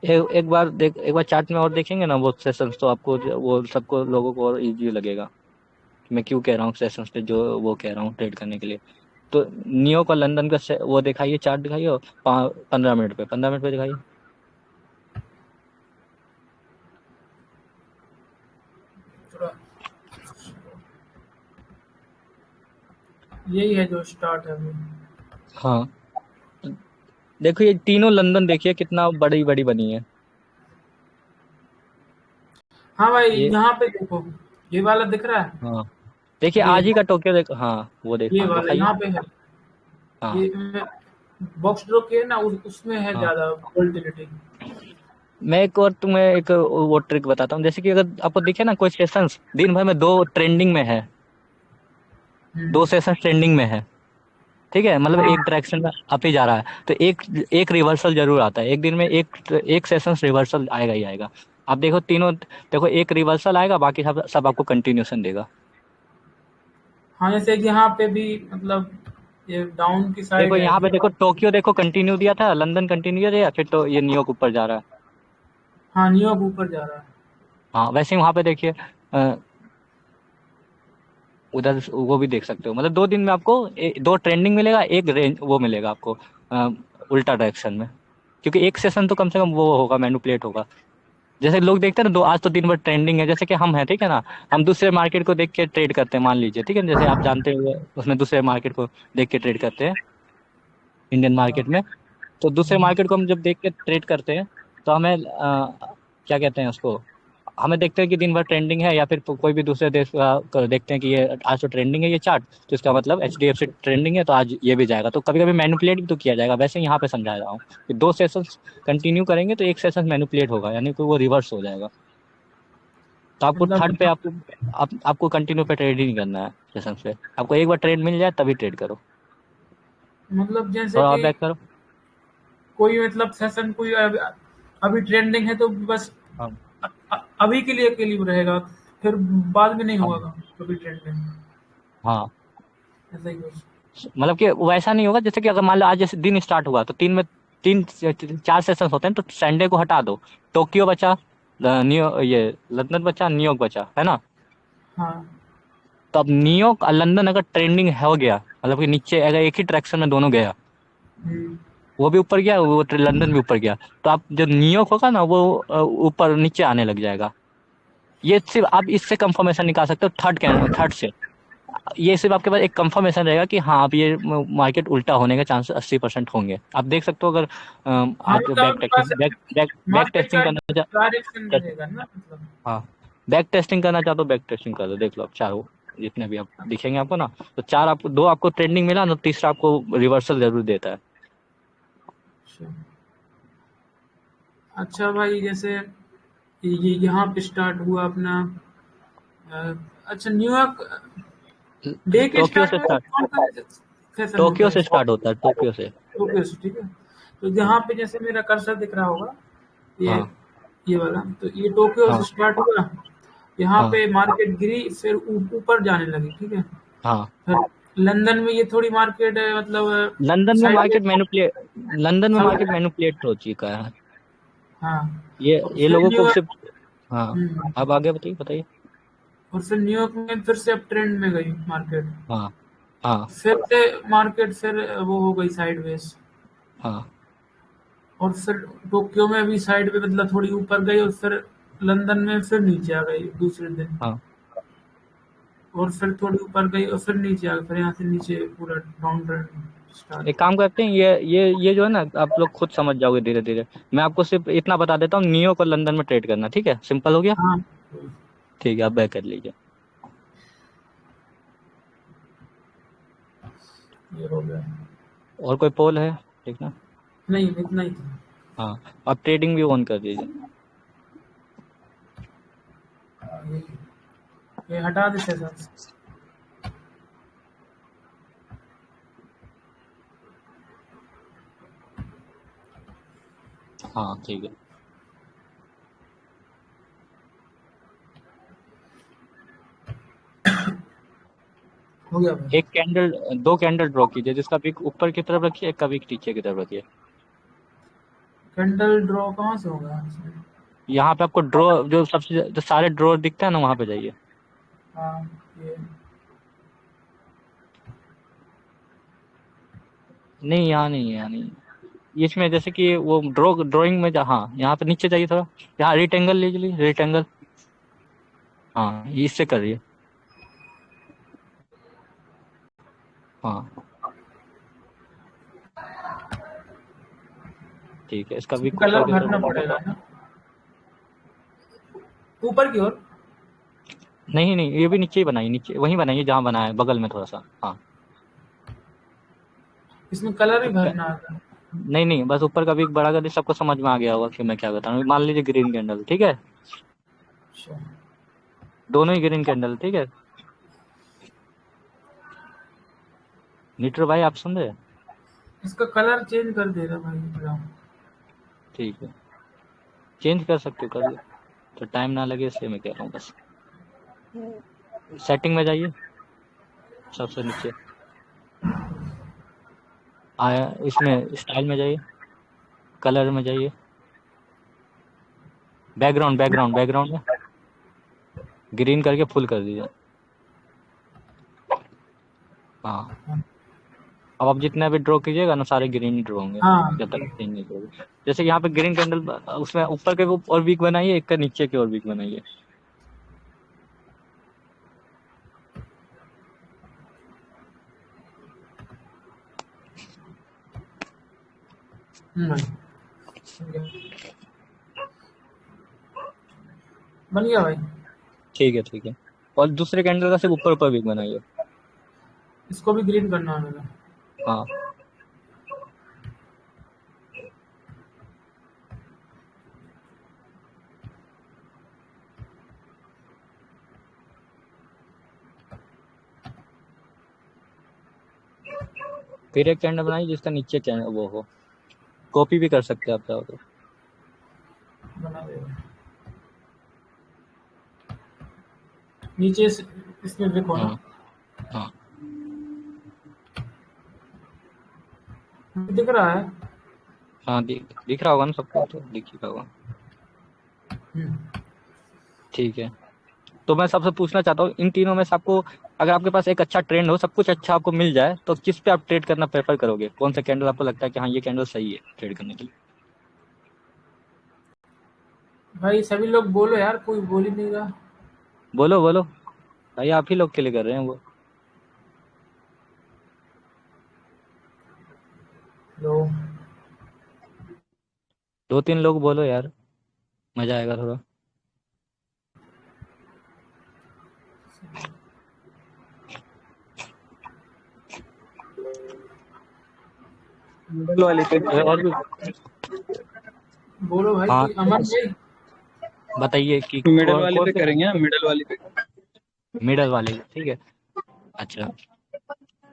एक बार चार्ट में और देखेंगे ना वो सेशंस, तो आपको वो सबको लोगों को और इजी लगेगा कि मैं क्यों कह रहा हूँ सेशंस पे जो वो कह रहा हूँ ट्रेड करने के लिए। तो न्यूयॉर्क और लंदन का वो दिखाइए, चार्ट दिखाइए, और 15 मिनट पे, 15 मिनट पे दिखाइए। थोड़ा यही है जो स्टार्ट है अभी। हाँ, देखो ये तीनों लंदन देखिए कितना बड़ी बड़ी बनी है। हाँ भाई ये यहाँ पे देखो, ये वाला दिख रहा है। हाँ, देखिए ये आज ही का टोक्यो देखो, हाँ वो देख, ये हाँ वाला दिखाइए। यहाँ पे है। हाँ ये बॉक्स ड्रॉ किए ना, उसमें है हाँ, ज्यादा वोलेटिलिटी। मैं एक और तुम्हें एक वो ट्रिक बताता हूँ। जैसे कि अगर आपको दिखे ना कोई सेशंस दिन भर में दो ट्रेंडिंग में है, दो हम्म। सेशन ट्रेंडिंग में है, ठीक है, मतलब हाँ एक डायरेक्शन में अप ही जा रहा है, तो एक एक रिवर्सल जरूर आता है एक दिन में, एक सेशन रिवर्सल आएगा ही आएगा। आप देखो तीनों, देखो एक रिवर्सल आएगा, बाकी सब सब आपको कंटिन्यूशन देगा। हाँ, जैसे कि यहाँ पे भी मतलब ये डाउन की देखो साइड है यहाँ पे, देखो थोड़ा। टोक्यो देखो कंटिन्यू दिया था, लंदन कंटिन्यू दिया, फिर तो ये न्यूयॉर्क ऊपर जा रहा है। हाँ न्यूयॉर्क ऊपर जा रहा है। हाँ, वैसे ही वहां पे देखिए उधर वो भी देख सकते हो। मतलब 2 दिन में आपको दो ट्रेंडिंग मिलेगा, एक रेंज वो मिलेगा आपको अ, उल्टा डायरेक्शन में, क्योंकि एक सेशन तो कम से कम वो होगा, मैनिपुलेट होगा। जैसे लोग देखते हैं ना, दो आज तो दिन भर ट्रेंडिंग है, जैसे कि हम हैं, ठीक है ना, हम दूसरे मार्केट को देख के ट्रेड करते हैं, मान लीजिए, ठीक है, जैसे आप जानते हुए उसमें दूसरे मार्केट को देख के ट्रेड करते हैं इंडियन हाँ। मार्केट में। तो दूसरे मार्केट को हम जब देख के ट्रेड करते हैं, तो हमें क्या कहते हैं उसको, हमें देखते हैं कि दिन भर ट्रेंडिंग है, या फिर कोई भी दूसरे देश का देखते हैं कि ये आज तो ट्रेंडिंग है ये चार्ट, तो इसका मतलब HDFC ट्रेंडिंग है, तो आज ये भी जाएगा। तो कभी कभी मैनिपुलेट भी तो किया जाएगा। वैसे ही यहाँ पे समझा रहा हूँ कि दो सेशंस कंटिन्यू करेंगे तो एक सेशन मैनिपुलेट होगा, यानी कि वो रिवर्स हो जाएगा। तो आपको मतलब थर्ड पे आपको कंटिन्यू पे ट्रेड ही नहीं करना है सेशन पे, आपको एक बार ट्रेड मिल जाए तभी ट्रेड करो। मतलब जैसे थोड़ा और कि बैक करो। कोई मतलब सेशन कोई अभी ट्रेंडिंग है तो बस हाँ अभी के लिए रहेगा, फिर बाद में नहीं हाँ होगा कभी ट्रेंडिंग। हाँ, ऐसा ही कुछ। मतलब कि वैसा नहीं होगा। जैसे कि अगर मान लो आज जैसे दिन स्टार्ट हुआ, तो तीन में तीन 4 सेशन होते हैं, तो संडे को हटा दो, टोक्यो बचा, ये लंदन बचा, न्यूयॉर्क बचा, है ना। हाँ। तो अब न्यूयॉर्क और लंदन अगर ट्रेंडिंग हो गया, मतलब कि नीचे अगर एक ही डायरेक्शन में दोनों गया, हम्म। वो भी ऊपर गया, वो लंदन भी ऊपर गया, तो आप जो न्यूयॉर्क होगा ना वो ऊपर नीचे आने लग जाएगा। ये सिर्फ आप इससे कंफर्मेशन निकाल सकते हो, थर्ड से। ये सिर्फ आपके पास एक कंफर्मेशन रहेगा कि हाँ, अब ये मार्केट उल्टा होने के चांसेस 80% होंगे। आप देख सकते हो, अगर हाँ आप मतलब आपके पास बैक मार्केट टेस्टिंग का करना डायरेक्शन चाह, रहेगा ना मतलब। हाँ, बैक टेस्टिंग करना चाहते हो, बैक टेस्टिंग कर दो, देख लो आप चारों जितने भी आप दिखेंगे आपको ना, तो चार आपको, दो आपको ट्रेंडिंग मिला ना, तीसरा आपको रिवर्सल जरूर देता है। अच्छा। अच्छा भाई जैसे ये यहाँ पे स्टार्ट हुआ अपना अच्छा न्यूयॉर्क डे के टोक्यो स्टार्ट से हुआ, स्टार्ट, कौन सा सेशन होता टोक्यो है से इसका? स्टार्ट होता है, टोक्यो से। ओके ठीक है। तो यहाँ पे जैसे मेरा कर्सर दिख रहा होगा, ये हाँ ये वाला, तो ये टोक्यो से हाँ स्टार्ट हुआ, यहाँ हाँ पे मार्केट गिरी, फिर ऊपर जाने लगी, ठीक है। हाँ। फिर लंदन में ये थोड़ी मार्केट मतलब लंदन में मार्केट साइडवेज मैनिपुलेट लंदन में चल मार्केट रहा है। मैनिपुलेट हो चुका है। हाँ, और ये फिर लोगों को न्यूयॉर्क। सिर्फ। हाँ। हुँ, अब आगे बताइए बताइए। और फिर न्यूयॉर्क में फिर से अब ट्रेंड में गई मार्केट। हाँ हाँ फिर से मार्केट फिर वो हो गई साइडवेज। हाँ और फिर टोक्यो में भी साइड पे मतलब थोड़ी ऊपर गई, और फिर लंदन में फिर नीचे आ गई दूसरे दिन। हाँ। और फिर थोड़ी ऊपर गई और फिर नीचे आ गई, फिर यहाँ से नीचे पूरा डाउन ट्रेंड स्टार्ट एक हुआ। काम करते हैं, ये जो है ना, आप लोग खुद समझ जाओगे धीरे धीरे। मैं आपको सिर्फ इतना बता देता हूँ, न्यूयॉर्क और लंदन में ट्रेड करना, ठीक है? सिंपल हो गया। हाँ, ठीक है, आप बैक कर लीजिए। ये हो गया। और कोई पोल है देखना? नहीं, इतना ही था। हाँ। आप ट्रेडिंग भी ऑन कर दीजिए। ये हटा दे सर। हाँ ठीक है। हो गया भाई। एक कैंडल, दो कैंडल ड्रॉ कीजिए, जिसका विक ऊपर की तरफ रखिए, एक का विक नीचे की तरफ रखिए। कैंडल ड्रॉ कहाँ से होगा इसमें? यहाँ पे आपको ड्रॉ, जो सारे ड्रॉ दिखते हैं ना, वहाँ पे जाइए। हाँ, ये नहीं, यहाँ नहीं है, यहाँ नहीं है। इसमें जैसे कि वो ड्राइंग में हाँ, यहाँ पे नीचे जाइए थोड़ा। यहाँ रेक्टेंगल लीजिए, रेक्टेंगल। हाँ, ये इससे करिए। हाँ ठीक है, इसका इसमें विक ऊपर कलर की भरना तरफ। पड़ेगा ना, ऊपर की ओर। नहीं नहीं, ये भी नीचे ही बनाइए, नीचे वहीं बनाइए जहाँ बनाया है, बगल में थोड़ा सा। हाँ। इसमें कलर ही क- भरना आता है। नहीं नहीं, बस ऊपर का विक बड़ा कर दिए, सबको समझ में आ गया होगा कि मैं क्या बता रहा हूँ। मान लीजिए ग्रीन कैंडल, ठीक है? अच्छा, दोनों ही ग्रीन कैंडल, ठीक है? नीटर भाई, आप सुन रहे हैं? इसका कलर चेंज कर देना भाई थोड़ा। ठीक है, चेंज कर सकते हो, कर लो। तो टाइम ना लगे इसलिए मैं कह रहा हूँ बस। सेटिंग में जाइए, सबसे नीचे आया, इसमें स्टाइल में जाइए, कलर में जाइए, बैकग्राउंड में ग्रीन करके फुल कर दीजिए। हाँ। अब आप जितने भी ड्रॉ कीजिएगा ना, सारे ग्रीन ही ड्रॉ होंगे, हाँ, जब तक चेंज नहीं करोगे। जैसे कि यहाँ पे ग्रीन कैंडल, उसमें ऊपर के वो और वीक बनाइए, एक का नीचे के और वीक बनाइए। भाई बन गया भाई। ठीक है ठीक है। और दूसरे कैंडल का सिर्फ ऊपर ऊपर वीक बनाइए। इसको भी ग्रीन करना है मेरा। हाँ। फिर एक कैंडल बनाइए जिसका नीचे कैंडल वो हो। कॉपी भी कर सकते हैं आप चाहो तो। बना देगा नीचे से, इसमें देखो ना। हाँ हाँ दिख रहा है। हाँ, दिख रहा होगा ना सबको, तो दिख ही रहा होगा। हम्म, ठीक है। तो मैं सबसे पूछना चाहता हूँ, इन तीनों में से आपको, अगर आपके पास एक अच्छा ट्रेंड हो, सब कुछ अच्छा आपको मिल जाए, तो किस पे आप ट्रेड करना प्रेफर करोगे? कौन सा कैंडल आपको लगता है कि हाँ, ये कैंडल सही है ट्रेड करने के लिए? भाई सभी लोग बोलो यार, कोई बोल ही नहीं रहा। बोलो बोलो भाई, आप ही लोग के लिए कर रहे हैं वो। लो, दो तीन लोग बोलो यार, मजा आएगा थोड़ा। मिडल वाली पे और भी। बोलो भाई, हाँ, कोई अमन भाई। बताइए कि मिडल कौन वाली कौन पे से। करेंगे, हम मिडल वाली पे। मिडल वाले, ठीक है। अच्छा,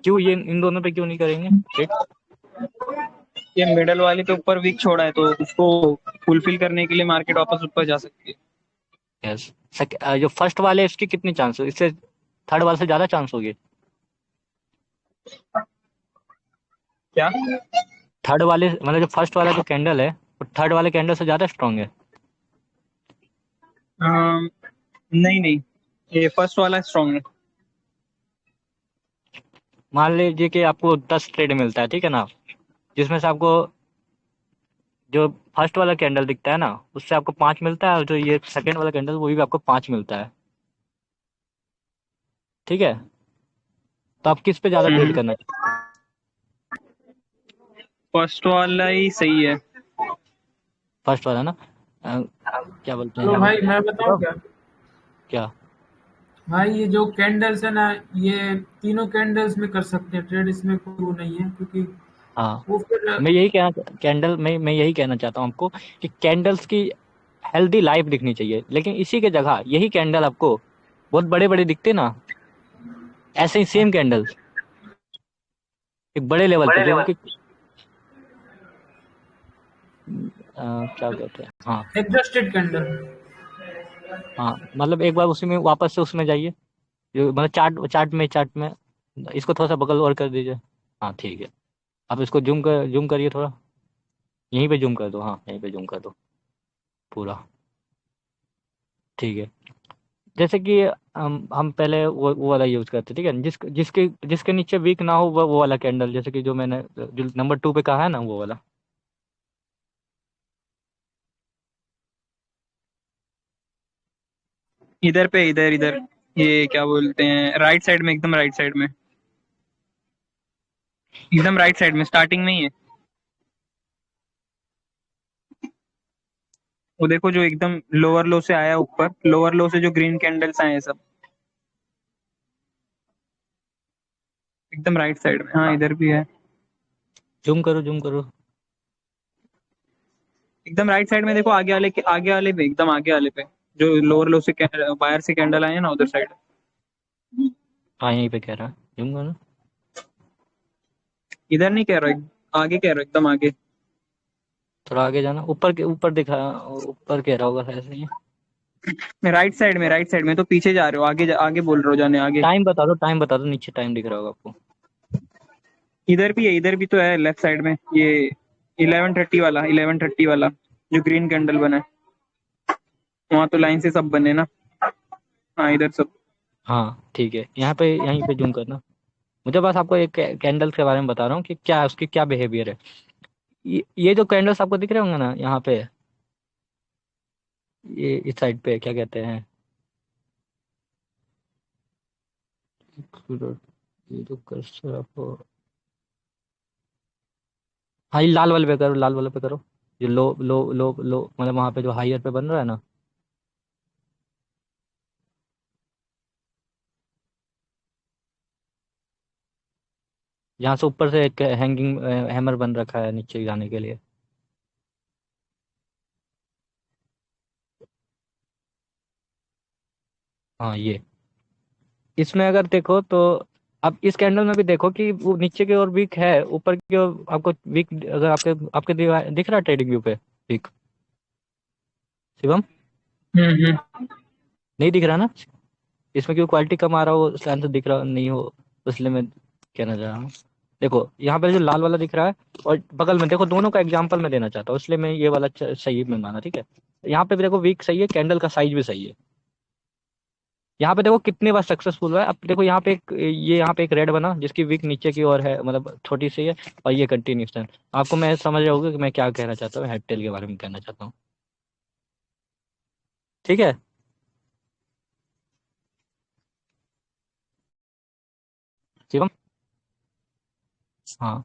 क्यों ये इन दोनों पे क्यों नहीं करेंगे ट्रेड? ये मिडल वाली पे ऊपर वीक छोड़ा है, तो उसको फुलफिल करने के लिए मार्केट वापस ऊपर जा सकती है। यस। जो फर्स्ट वाले इसकी कितनी चांस हो, इससे थर्ड वाले से ज्यादा चांस होगी? क्या? थर्ड वाले मतलब जो फर्स्ट वाला जो कैंडल है वो थर्ड वाले कैंडल से ज्यादा स्ट्रांग है? नहीं नहीं, ये फर्स्ट वाला स्ट्रॉन्ग है। मान लीजिए कि आपको 10 ट्रेड मिलता है, ठीक है ना, जिसमें से आपको जो फर्स्ट वाला कैंडल दिखता है ना उससे आपको 5 मिलता है, और जो ये सेकंड वाला कैंडल वो भी आपको 5 मिलता है, ठीक है? तो आप किस पे ज्यादा ट्रेड करना चाहिए? फर्स्ट वाला ही सही है। फर्स्ट वाला ना? अ, क्या बोलते तो हैं, भाई मैं बताऊं बताओ क्या? क्या? भाई ये जो कैंडल्स है ना, ये तीनों कैंडल्स में कर सकते हैं ट्रेड, इसमें कोई वो नहीं है, क्योंकि हाँ, वो फिर मैं यही कहना कैंडल मैं यही कहना चाहता हूँ आपको कि कैंडल्स की हेल्दी लाइफ दिखनी चाहिए, लेकिन इसी के जगह यही कैंडल आपको बहुत बड़े बड़े दिखते ना, ऐसे ही सेम कैंडल्स एक बड़े लेवल पे जो कि क्या कहते हैं, हाँ। Adjusted candle. हाँ मतलब एक बार उसी में वापस से उसमें जाइए, जो मतलब चार्ट में इसको थोड़ा सा बगल और कर दीजिए। हाँ ठीक है। आप इसको जूम करिए थोड़ा, यहीं पे जूम कर दो, हाँ यहीं पे जूम कर दो पूरा, ठीक है। जैसे कि हम पहले वो वाला यूज करते, ठीक है, जिसके जिसके नीचे वीक ना हो वो वाला कैंडल, जैसे कि जो मैंने जो नंबर 2 पे कहा है ना वो वाला। इधर पे, इधर इधर, ये क्या बोलते हैं, राइट साइड में, एकदम राइट साइड में, एकदम राइट साइड में स्टार्टिंग में ही है। वो देखो जो एकदम लोअर लो से आया ऊपर, लोअर लो से जो ग्रीन कैंडल्स आए हैं सब, एकदम राइट साइड में। हाँ इधर भी है। जूम करो जूम करो। एकदम राइट साइड में देखो, आगे वाले पे, एकदम आगे वाले पे, जो लोअर लो से बाहर से कैंडल आए हैं ना, उधर साइड। हाँ यहीं पे कह रहा है, जूम करो। इधर नहीं कह रहा, आगे कह रहा, एकदम आगे। थोड़ा आगे जाना, ऊपर के ऊपर दिखा, ऊपर कह रहा होगा ऐसे ही। मैं राइट साइड में, राइट साइड में तो पीछे जा रहे हो, आगे बोल रहे हो जाने, आगे। टाइम बता दो, नीचे टाइम दिख रहा होगा आपको। इधर भी है, इधर भी तो है लेफ्ट साइड में, ये 11:30 वाला, 11:30 वाला, जो ग्रीन कैंडल बना है। वहां तो लाइन से सब बने ना। हाँ इधर सब। हाँ ठीक है, यहाँ पे यहीं पे जूम करना। मुझे बस आपको एक कैंडल के बारे में बता रहा हूँ कि क्या उसकी क्या बिहेवियर है। ये जो कैंडल्स आपको दिख रहे होंगे ना यहाँ पे, ये इस साइड पे क्या कहते हैं, ये जो कर्सर आपको, हाँ ये लाल वाले पे करो, लाल वाले पे करो, जो लो लो लो लो मतलब वहाँ पे जो हाईयर पे बन रहा है ना। यहाँ से ऊपर से एक हैंगिंग हैमर बन रखा है नीचे जाने के लिए। हाँ ये, इसमें अगर देखो तो आप इस कैंडल में भी देखो कि वो नीचे की ओर वीक है, ऊपर की ओर आपको वीक, अगर आपके आपके दिख रहा है ट्रेडिंग व्यू पे वीक, शिवम? हम्म। नहीं दिख रहा ना? इसमें क्यों क्वालिटी कम आ रहा हो, इसका आंसर दिख रहा नहीं हो, तो इसलिए मैं कहना चाह रहा हूँ। देखो यहाँ पे जो लाल वाला दिख रहा है, और बगल में देखो, दोनों का एग्जांपल मैं देना चाहता हूँ, इसलिए मैं ये वाला सही में माना, ठीक है। यहाँ पे भी देखो वीक सही है, कैंडल का साइज भी सही है। यहाँ पे देखो कितनी बार सक्सेसफुल हुआ है। अब देखो यहाँ पे एक, ये यहाँ पे एक रेड बना जिसकी वीक नीचे की ओर है, मतलब छोटी सी है, और ये कंटिन्यूस है। आपको मैं समझ रहा होगा कि मैं क्या कहना चाहता हूँ, हेड टेल के बारे में कहना चाहता हूँ, ठीक है। शिवम? हाँ,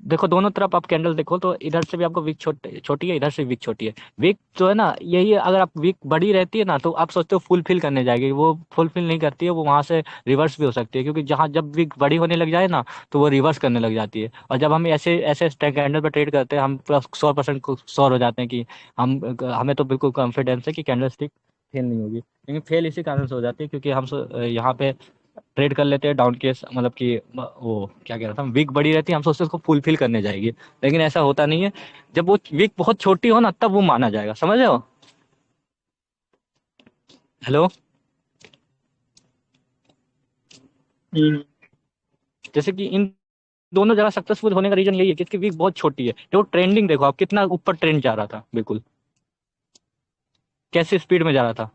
देखो दोनों तरफ आप कैंडल देखो तो इधर से भी आपको वीक छोटी है, इधर से वीक छोटी है। वीक जो है ना, यही है, अगर आप वीक बड़ी रहती है ना तो आप सोचते हो फुलफिल करने जाएगी, वो फुलफिल नहीं करती है, वो वहां से रिवर्स भी हो सकती है, क्योंकि जहां जब वीक बड़ी होने लग जाए ना तो वो रिवर्स करने लग जाती है। और जब हम ऐसे ऐसे कैंडल पर ट्रेड करते हैं, हम पूरा 100% श्योर हो जाते हैं कि हम हमें तो बिल्कुल कॉन्फिडेंस है कि कैंडल स्टिक फेल नहीं होगी, लेकिन फेल इसी कारण से हो जाती है क्योंकि हम यहाँ पे ट्रेड कर लेते हैं डाउन केस, मतलब कि वो क्या कह रहा था, वीक बड़ी रहती है, हम सोचते हैं उसको फुलफिल करने जाएगी, लेकिन ऐसा होता नहीं है। जब वो वीक बहुत छोटी हो ना तब वो माना जाएगा, समझ रहे हो? हेलो। हम्म। जैसे कि इन दोनों जगह सक्सेसफुल होने का रीजन यही है कि इसकी वीक बहुत छोटी है। जो ट्रेंडिंग देखो आप, कितना ऊपर ट्रेंड जा रहा था, बिल्कुल कैसे स्पीड में जा रहा था।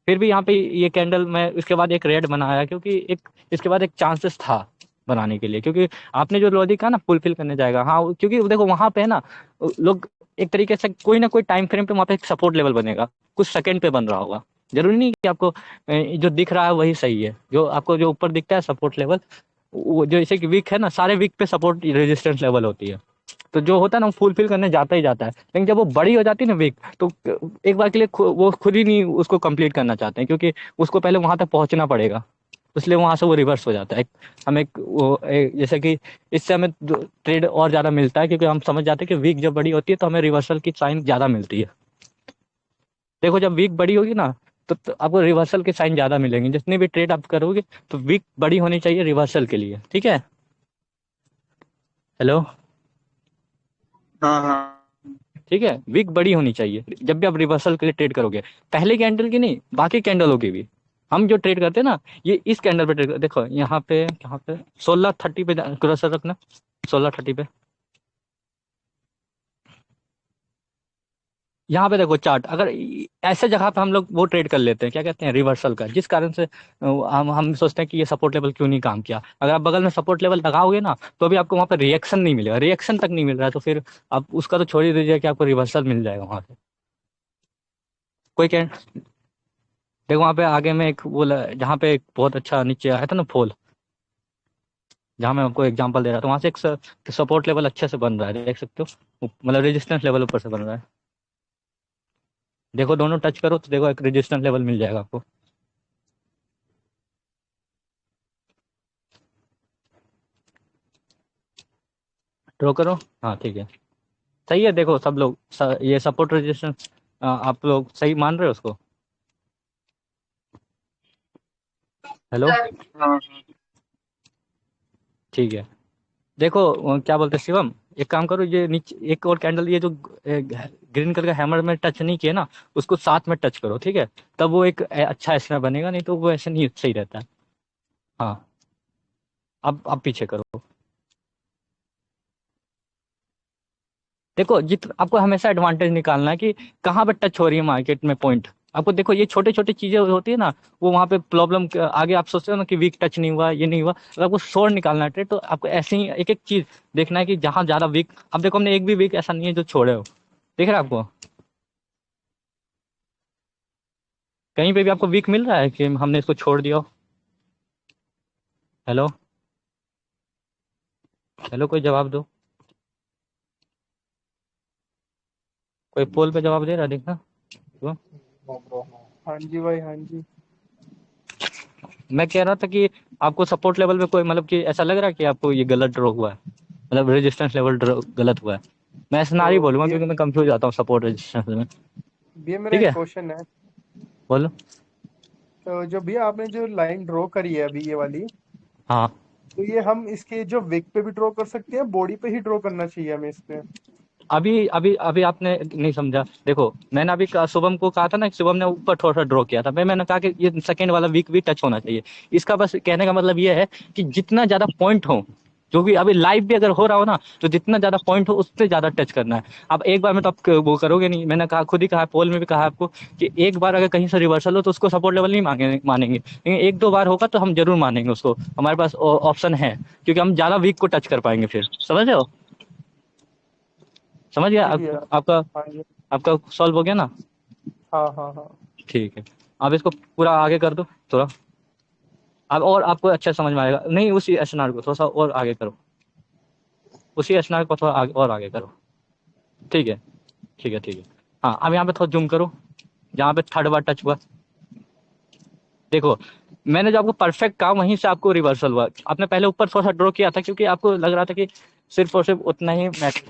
फिर भी यहाँ पे ये कैंडल मैं इसके बाद एक रेड बनाया, क्योंकि एक इसके बाद एक चांसेस था बनाने के लिए, क्योंकि आपने जो लॉजिक कहा ना फुलफिल करने जाएगा, हाँ, क्योंकि देखो वहां पे है ना, लोग एक तरीके से कोई ना कोई टाइम फ्रेम पे वहां पे एक सपोर्ट लेवल बनेगा, कुछ सेकंड पे बन रहा होगा। जरूरी नहीं कि आपको जो दिख रहा है वही सही है। जो आपको जो ऊपर दिखता है सपोर्ट लेवल, वो जो जैसे कि वीक है ना, सारे वीक पे सपोर्ट रेजिस्टेंस लेवल होती है। तो जो होता है ना वो फुलफिल करने जाता ही जाता है, लेकिन जब वो बड़ी हो जाती है ना वीक, तो एक बार के लिए वो खुद ही नहीं उसको कंप्लीट करना चाहते हैं, क्योंकि उसको पहले वहां तक पहुंचना पड़ेगा। इसलिए वहां से वो रिवर्स हो जाता है। हमें जैसे कि इससे हमें ट्रेड और ज्यादा मिलता है, क्योंकि हम समझ जाते हैं कि वीक जब बड़ी होती है तो हमें रिवर्सल की साइन ज्यादा मिलती है। देखो जब वीक बड़ी होगी ना, तो आपको रिवर्सल के साइन ज्यादा मिलेंगे। जितनी भी ट्रेड आप करोगे तो वीक बड़ी होनी चाहिए रिवर्सल के लिए, ठीक है। हेलो। हाँ हाँ। ठीक है, विक बड़ी होनी चाहिए जब भी आप रिवर्सल के लिए ट्रेड करोगे। पहले कैंडल की नहीं, बाकी कैंडलों की भी। हम जो ट्रेड करते हैं ना, ये इस कैंडल पे ट्रेड, देखो यहाँ पे, यहाँ पे 16:30 पे क्रॉसर रखना, 16:30 पे। यहाँ पे देखो चार्ट, अगर ऐसे जगह पे हम लोग वो ट्रेड कर लेते हैं, क्या कहते हैं, रिवर्सल का, जिस कारण से हम सोचते हैं कि ये सपोर्ट लेवल क्यों नहीं काम किया। अगर आप बगल में सपोर्ट लेवल लगाओगे ना, तो भी आपको वहाँ पे रिएक्शन नहीं मिलेगा, रिएक्शन तक नहीं मिल रहा है, तो फिर आप उसका तो छोड़ ही दीजिए कि आपको रिवर्सल मिल जाएगा वहाँ से। कोई क्या, देखो वहाँ पे आगे में एक वो जहाँ पे एक बहुत अच्छा नीचे आया था ना फॉल, जहाँ मैं आपको एग्जांपल दे रहा था, वहाँ से एक सपोर्ट लेवल अच्छे से बन रहा है, देख सकते हो, मतलब रेजिस्टेंस लेवल ऊपर से बन रहा है। देखो दोनों टच करो तो देखो एक रेजिस्टेंस लेवल मिल जाएगा आपको। ड्रॉ करो। हाँ ठीक है, सही है। देखो सब लोग ये सपोर्ट रेजिस्टेंस आप लोग सही मान रहे हो उसको। हेलो। हाँ ठीक है। देखो क्या बोलते हैं शिवम, एक काम करो, ये नीचे एक और कैंडल, ये जो ग्रीन कलर का हैमर में टच नहीं किया ना, उसको साथ में टच करो, ठीक है। तब वो एक अच्छा स्नैप बनेगा, नहीं तो वो ऐसे नहीं सही रहता है। हाँ, अब पीछे करो। देखो जित आपको हमेशा एडवांटेज निकालना है कि कहाँ पे टच हो रही है मार्केट में पॉइंट। आपको देखो ये छोटे छोटे चीजें होती है ना, वो वहाँ पे प्रॉब्लम आगे आप सोचते हो ना कि वीक टच नहीं हुआ, ये नहीं हुआ। अगर आपको शोर निकालना है ट्रेड, तो आपको ऐसे ही एक एक चीज देखना है कि जहाँ ज्यादा वीक, अब देखो हमने एक भी वीक ऐसा नहीं है जो छोड़े हो, देख रहे हैं आपको कहीं पे भी आपको वीक मिल रहा है कि हमने इसको छोड़ दिया हो। हेलो। हेलो, कोई जवाब दो, कोई पोल पे जवाब दे रहा है, देखना। तो हाँ जी भाई, हाँ जी। मैं कह रहा था कि आपको सपोर्ट लेवल पे कोई मतलब कि ऐसा लग रहा है कि आपको ये गलत ड्रॉ हुआ है, मतलब रेजिस्टेंस लेवल गलत हुआ है। मैं ऐसा ना ही तो बोलूंगा, ये क्योंकि मैं कंफ्यूज जाता हूँ सपोर्ट रेजिस्टेंस में। ये मेरा ठीक एक है, क्वेश्चन है। बोलो। तो जो भी आपने जो लाइन ड्रॉ करी है अभी ये वाली, हाँ, तो ये हम इसके जो विक पे भी ड्रॉ कर सकते हैं, बॉडी पे ही ड्रॉ करना चाहिए हमें इस पे? अभी अभी अभी आपने नहीं समझा। देखो मैंने अभी शुभम को कहा था ना कि शुभम ने ऊपर थोड़ा सा ड्रॉ किया था, मैंने कहा कि ये सेकंड वाला वीक भी टच होना चाहिए। इसका बस कहने का मतलब ये है कि जितना ज्यादा पॉइंट हो, जो भी अभी लाइव भी अगर हो रहा हो ना, तो जितना ज्यादा पॉइंट हो उससे ज्यादा टच करना है। अब एक बार में तो आप वो करोगे नहीं, मैंने कहा, खुद ही कहा, पोल में भी कहा आपको कि एक बार अगर कहीं से रिवर्सल हो तो उसको सपोर्ट लेवल नहीं मानेंगे, लेकिन एक दो बार होगा तो हम जरूर मानेंगे उसको, हमारे पास ऑप्शन है, क्योंकि हम ज्यादा वीक को टच कर पाएंगे फिर। समझ रहे हो, समझ गया जी भैया। आपका हाँ जी। आपका सॉल्व हो गया ना। हाँ हाँ हाँ। ठीक है, अब इसको पूरा आगे कर दो थोड़ा, अब और आपको अच्छा समझ में आएगा। नहीं, उसी एसएनआर को थोड़ा सा और आगे करो, उसी एसएनआर को थोड़ा आगे और आगे करो। ठीक है, ठीक है, ठीक है। हाँ, अब यहाँ पे थोड़ा जूम करो, जहाँ पे थर्ड बार टच हुआ। देखो मैंने जो आपको परफेक्ट कहा वहीं से आपको रिवर्सल हुआ। आपने पहले ऊपर थोड़ा सा ड्रॉ किया था, क्योंकि आपको लग रहा था कि सिर्फ और सिर्फ उतना ही मैच।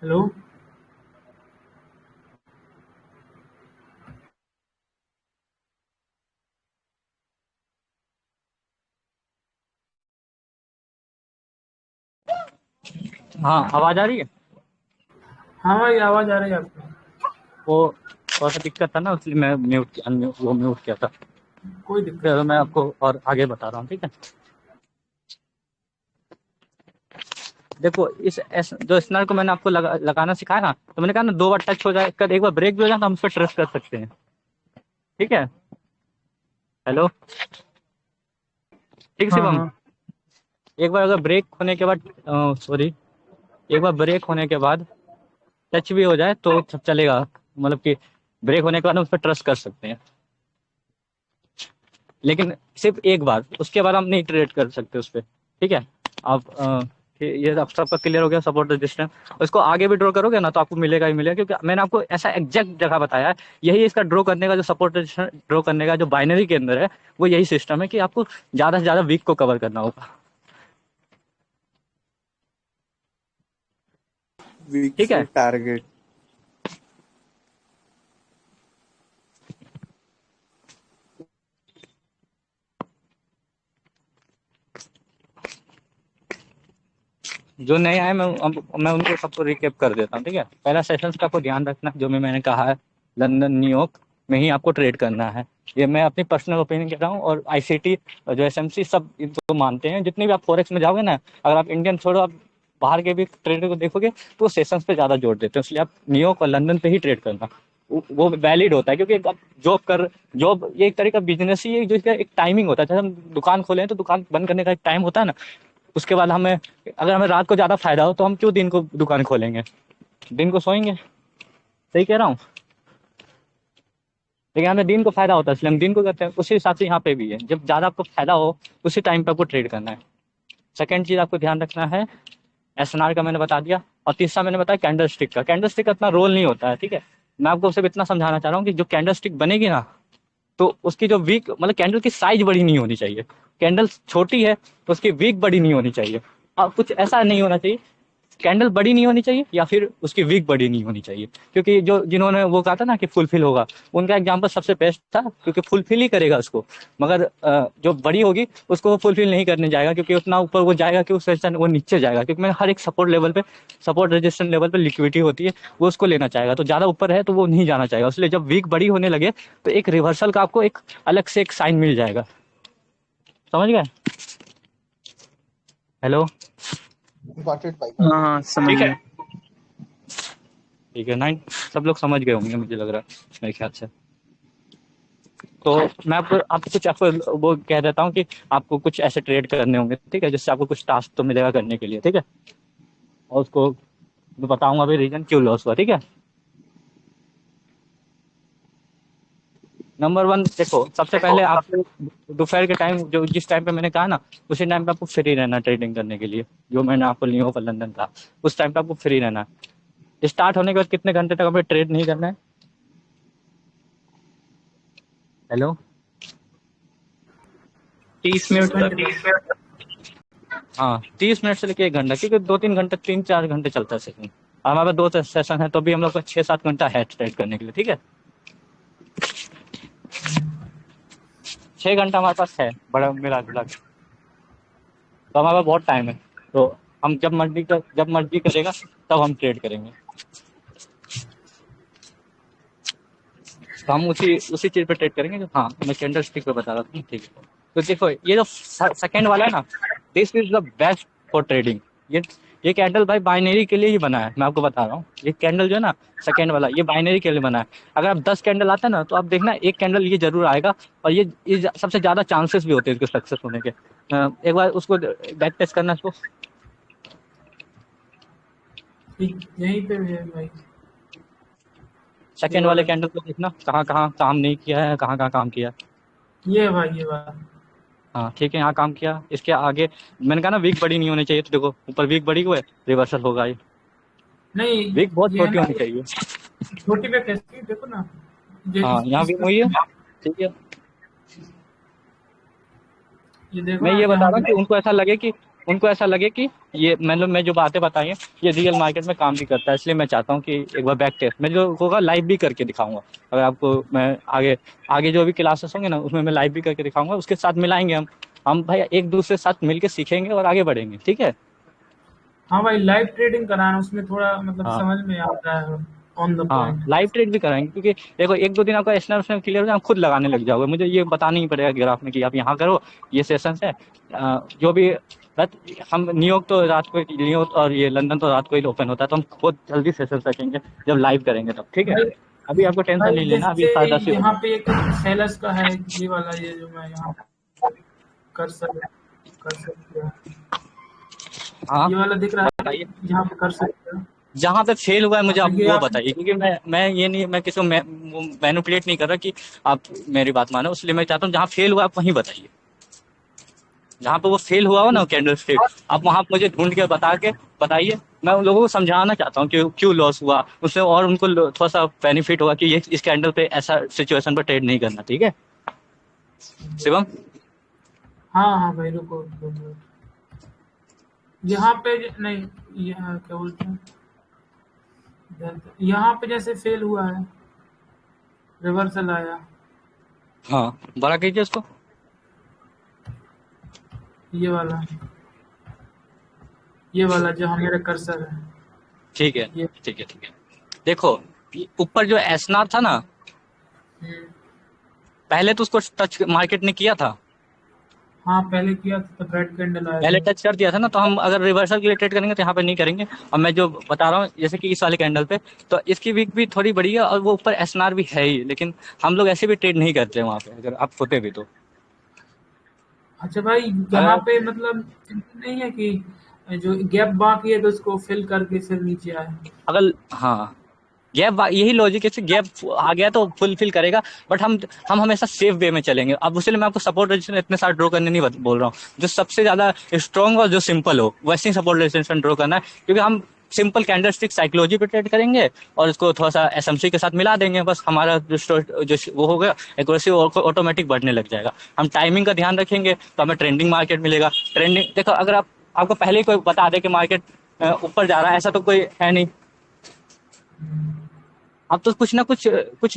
हेलो। हाँ, आवाज आ रही है? हाँ भाई, आवाज आ रही है आपकी। वो थोड़ा सा दिक्कत था ना, इसलिए मैं म्यूट किया था। कोई दिक्कत चलो मैं नहीं। आपको और आगे बता रहा हूँ, ठीक है। देखो जो स्नर को मैंने आपको लगाना सिखाया ना, तो मैंने कहा ना 2 बार टच हो जाए, एक बार ब्रेक भी हो जाए तो हम उस पर ट्रस्ट कर सकते हैं, ठीक है। हेलो, ठीक हाँ शिवम। हाँ। एक बार अगर ब्रेक होने के बाद, सॉरी, एक बार ब्रेक होने के बाद टच भी हो जाए तो सब चलेगा, मतलब कि ब्रेक होने के बाद हम उस पर ट्रस्ट कर सकते हैं, लेकिन सिर्फ एक बार, उसके बाद हम नहीं ट्रेड कर सकते उस पर, ठीक है। आप ये आप सबका क्लियर हो गया सपोर्ट रजिस्टेंस। इसको आगे भी ड्रॉ करोगे ना तो आपको मिलेगा ही मिलेगा, क्योंकि मैंने आपको ऐसा एग्जैक्ट जगह बताया है। यही इसका ड्रॉ करने का, जो सपोर्ट रजिस्टेंस ड्रॉ करने का जो बाइनरी के अंदर है, वो यही सिस्टम है कि आपको ज़्यादा से ज़्यादा वीक को कवर करना होगा, वीक ठीक से है। टारगेट। जो नए आए मैं उनको सबको रिकेप कर देता हूँ, ठीक है। पहला सेशंस का आपको ध्यान रखना, जो मैंने कहा है, लंदन न्यूयॉर्क में ही आपको ट्रेड करना है। ये मैं अपनी पर्सनल ओपिनियन कह रहा हूँ, और आईसीटी जो एसएमसी सब इनको मानते हैं। जितने भी आप फॉरेक्स में जाओगे ना, अगर आप इंडियन छोड़ो, आप बाहर के भी ट्रेडर को देखोगे तो वो सेशंस पे ज़्यादा जोर देते हैं, इसलिए आप न्यूयॉर्क और लंदन पे ही ट्रेड करना। वो वैलिड होता है, क्योंकि आप जॉब ये एक तरह का बिजनेस ही है, जो इसका एक टाइमिंग होता है। जैसे हम दुकान खोले हैं तो दुकान बंद करने का एक टाइम होता है ना, उसके बाद अगर हमें रात को ज़्यादा फायदा हो तो हम क्यों दिन को दुकान खोलेंगे, दिन को सोएंगे। सही कह रहा हूँ। लेकिन हमें दिन को फायदा होता है, इसलिए हम दिन को करते हैं। उसी हिसाब से यहाँ पे भी है, जब ज़्यादा आपको फायदा हो उसी टाइम पे आपको ट्रेड करना है। सेकंड चीज़ आपको ध्यान रखना है, एसएनआर का मैंने बता दिया, और तीसरा मैंने बताया कैंडल स्टिक का। कैंडल स्टिक का इतना रोल नहीं होता है, ठीक है। मैं आपको सिर्फ इतना समझाना चाह रहा हूँ कि जो कैंडल स्टिक बनेगी ना, तो उसकी जो वीक, मतलब कैंडल की साइज बड़ी नहीं होनी चाहिए। कैंडल छोटी है तो उसकी वीक बड़ी नहीं होनी चाहिए, और कुछ ऐसा नहीं होना चाहिए, कैंडल बड़ी नहीं होनी चाहिए या फिर उसकी वीक बड़ी नहीं होनी चाहिए। क्योंकि जो जिन्होंने वो कहा था ना कि फुलफिल होगा, उनका एग्जांपल सबसे बेस्ट था, क्योंकि फुलफिल ही करेगा उसको। मगर जो बड़ी होगी उसको वो फुलफिल नहीं करने जाएगा, क्योंकि उतना ऊपर वो जाएगा कि उस सेशन वो नीचे जाएगा। क्योंकि मैंने हर एक सपोर्ट लेवल पे, सपोर्ट रेजिस्टेंस लेवल पे लिक्विडिटी होती है, वो उसको लेना चाहेगा। तो ज़्यादा ऊपर है तो वो नहीं जाना चाहेगा, इसलिए जब वीक बड़ी होने लगे तो एक रिवर्सल का आपको एक अलग से एक साइन मिल जाएगा। समझ गए? हेलो, हाँ हाँ, समझ ठीक है। गया। ठीक है, 9 सब लोग समझ गए होंगे मुझे लग रहा है, मेरे ख्याल से। तो मैं आपको कुछ आपको वो कह देता हूँ कि आपको कुछ ऐसे ट्रेड करने होंगे, ठीक है, जिससे आपको कुछ टास्क तो मिलेगा करने के लिए, ठीक है। और उसको मैं बताऊंगा अभी रीजन क्यों लॉस हुआ, ठीक है। नंबर 1 देखो, सबसे पहले आपको दोपहर के टाइम, जो जिस टाइम पे मैंने कहा ना, उसी टाइम पे आपको फ्री रहना ट्रेडिंग करने के लिए। जो मैंने आपको न्यूयॉर्क और लंदन कहा, उस टाइम पे आपको फ्री रहना है। स्टार्ट होने के बाद कितने घंटे तक हमें ट्रेड नहीं करना है? हेलो, 30 मिनट तक। 20 मिनट। हाँ, 30 मिनट से लेके 1 घंटा, क्योंकि 2-3 घंटे, 3-4 घंटे चलता है सेशन। और हमारे 2 सेशन है तो भी हम लोग को 6-7 घंटा है ट्रेड करने के लिए, ठीक है। 6 घंटा हमारे पास है, बड़ा मिला जुला के। तो हमारे पास बहुत टाइम है। तो हम जब मर्जी करेगा तब हम ट्रेड करेंगे। तो हम उसी चीज पे ट्रेड करेंगे जो, हाँ, मैं कैंडल स्टिक पे बता रहा था, ठीक है। तो देखो, ये जो सेकंड वाला है ना, this is the best for trading. ये ये कैंडल भाई बाइनरी के लिए ही बना है, मैं आपको बता रहा हूँ। ये कैंडल जो है ना, सेकंड वाला, ये बाइनरी के लिए बना है। अगर आप 10 कैंडल आता है ना, तो आप देखना एक कैंडल ये जरूर आएगा, और ये सबसे ज्यादा चांसेस भी होते हैं इसके सक्सेस होने के। एक बार उसको बैक टेस्ट करना इसको। यहीं पे भी है भाई। ये सेकंड वाले वाला, कैंडल को देखना कहाँ कहाँ काम नहीं किया है, कहाँ कहाँ काम किया है। ये है भाई, ये वाला। हाँ, ठीक है, यहाँ काम किया। इसके आगे मैंने कहा ना वीक बड़ी नहीं होनी चाहिए, तो देखो ऊपर वीक बड़ी हुआ है, रिवर्सल होगा ये। नहीं, वीक बहुत ये है छोटी ना, होनी चाहिए। छोटी पे कैसी देखो ना। हाँ, यहाँ वीक हुई है, ठीक है। ये देखो मैं ना ये बता यहाँ रहा हूँ कि पे। उनको ऐसा लगे कि उनको ऐसा लगे कि ये मतलब मैं जो बातें बताई हैं ये रियल मार्केट में काम भी करता है। इसलिए मैं चाहता हूँ कि एक बार बैक टेस्ट मैं जो होगा लाइव भी करके दिखाऊंगा। अगर आपको मैं आगे आगे जो भी क्लासेस होंगे ना उसमें मैं लाइव भी करके दिखाऊंगा, उसके साथ मिलाएंगे हम भाई एक दूसरे के साथ मिलके सीखेंगे और आगे बढ़ेंगे, ठीक है। हाँ भाई, लाइव ट्रेडिंग कराना, उसमें थोड़ा मतलब हाँ समझ में आता है ऑन द हाँ, पॉइंट। लाइव ट्रेड भी कराएंगे क्योंकि देखो एक दो दिन आपका स्नैप स्नैप क्लियर हो जाए आप खुद लगाने लग जाओगे, मुझे ये बताना ही पड़ेगा ग्राफ में कि आप यहाँ करो, ये सेशन है। जो भी बट हम न्यूयॉर्क तो रात को, न्यूयॉर्क और ये लंदन तो रात को ही ओपन होता है, तो हम बहुत जल्दी सेशन रखेंगे जब लाइव करेंगे तब, ठीक है। भाई अभी आपको टेंशन भाई नहीं लेना, अभी जैसे 10:30 ही यहाँ होगा। पे एक सेलर्स का है, ये वाला, ये जो मैं यहाँ कर सकते हो, हाँ ये वाला दिख रहा है, बताइए। यहाँ पे कर सकते हो। जहाँ पे फेल हुआ है मुझे हाँ, आप ये वो आप बताइए, क्योंकि मैं ये नहीं, मैं किसी को मैनिपुलेट नहीं कर रहा कि आप मेरी बात मानो, इसलिए मैं चाहता हूँ जहाँ फेल हुआ आप वहीं बताइए। जहाँ पे वो फेल हुआ हो ना कैंडल स्टिक, आप वहां मुझे ढूंढ के बताइए। मैं उन लोगों को समझाना चाहता हूँ कि क्यों लॉस हुआ उससे, और उनको थोड़ा सा बेनिफिट होगा कि ये इस कैंडल पे ऐसा सिचुएशन पर ट्रेड नहीं करना, ठीक है शिवम। हाँ हाँ भाई, रुको रुको रुको। यहाँ पे नहीं, यहाँ क्या बोलते हैं, यहाँ पे जैसे फेल हुआ है, रिवर्सल आया, हाँ बड़ा कीजिए उसको। ये वाला, ये वाला जहाँ मेरा कर्सर है, ठीक है ये। ठीक है ठीक है। देखो ऊपर जो एसनार था ना, हम्म, पहले तो उसको टच मार्केट ने किया था, हाँ पहले किया था तो रेड कैंडल आया पहले था। टच कर दिया था ना, तो हम अगर रिवर्सल के लिए ट्रेड करेंगे तो यहाँ पे नहीं करेंगे। और मैं जो बता रहा हूँ जैसे कि इस वाले कैंडल पे, तो इसकी वीक भी थोड़ी बड़ी है और वो ऊपर एसएनआर भी है ही, लेकिन हम लोग ऐसे भी ट्रेड नहीं करते वहाँ पे, अगर आप होते भी तो। अच्छा भाई, यहाँ अगर पे मतलब नहीं है कि जो गैप बाकी है तो उसको फिल करके फिर नीचे आए। अगर हाँ गैप, यही लॉजिक है कि गैप आ गया तो फुलफिल करेगा, बट हम हमेशा सेफ वे में चलेंगे। अब उसके लिए मैं आपको सपोर्ट रेजिस्टेंस इतने सारे ड्रॉ करने नहीं बोल रहा हूँ, जो सबसे ज्यादा स्ट्रॉन्ग और जो सिंपल हो वैसे ही सपोर्ट रेजिस्टेंस ड्रॉ करना है, क्योंकि हम सिंपल स्टिक साइकोलॉजी पे ट्रेड करेंगे और इसको थोड़ा सा एसएमसी के साथ मिला देंगे, बस हमारा जो वो हो गया एक्यूरेसी ऑटोमेटिक बढ़ने लग जाएगा। हम टाइमिंग का ध्यान रखेंगे तो हमें ट्रेंडिंग मार्केट मिलेगा। ट्रेंडिंग देखो, अगर आपको पहले ही कोई बता दे कि मार्केट ऊपर जा रहा है, ऐसा तो कोई है नहीं। आप तो कुछ ना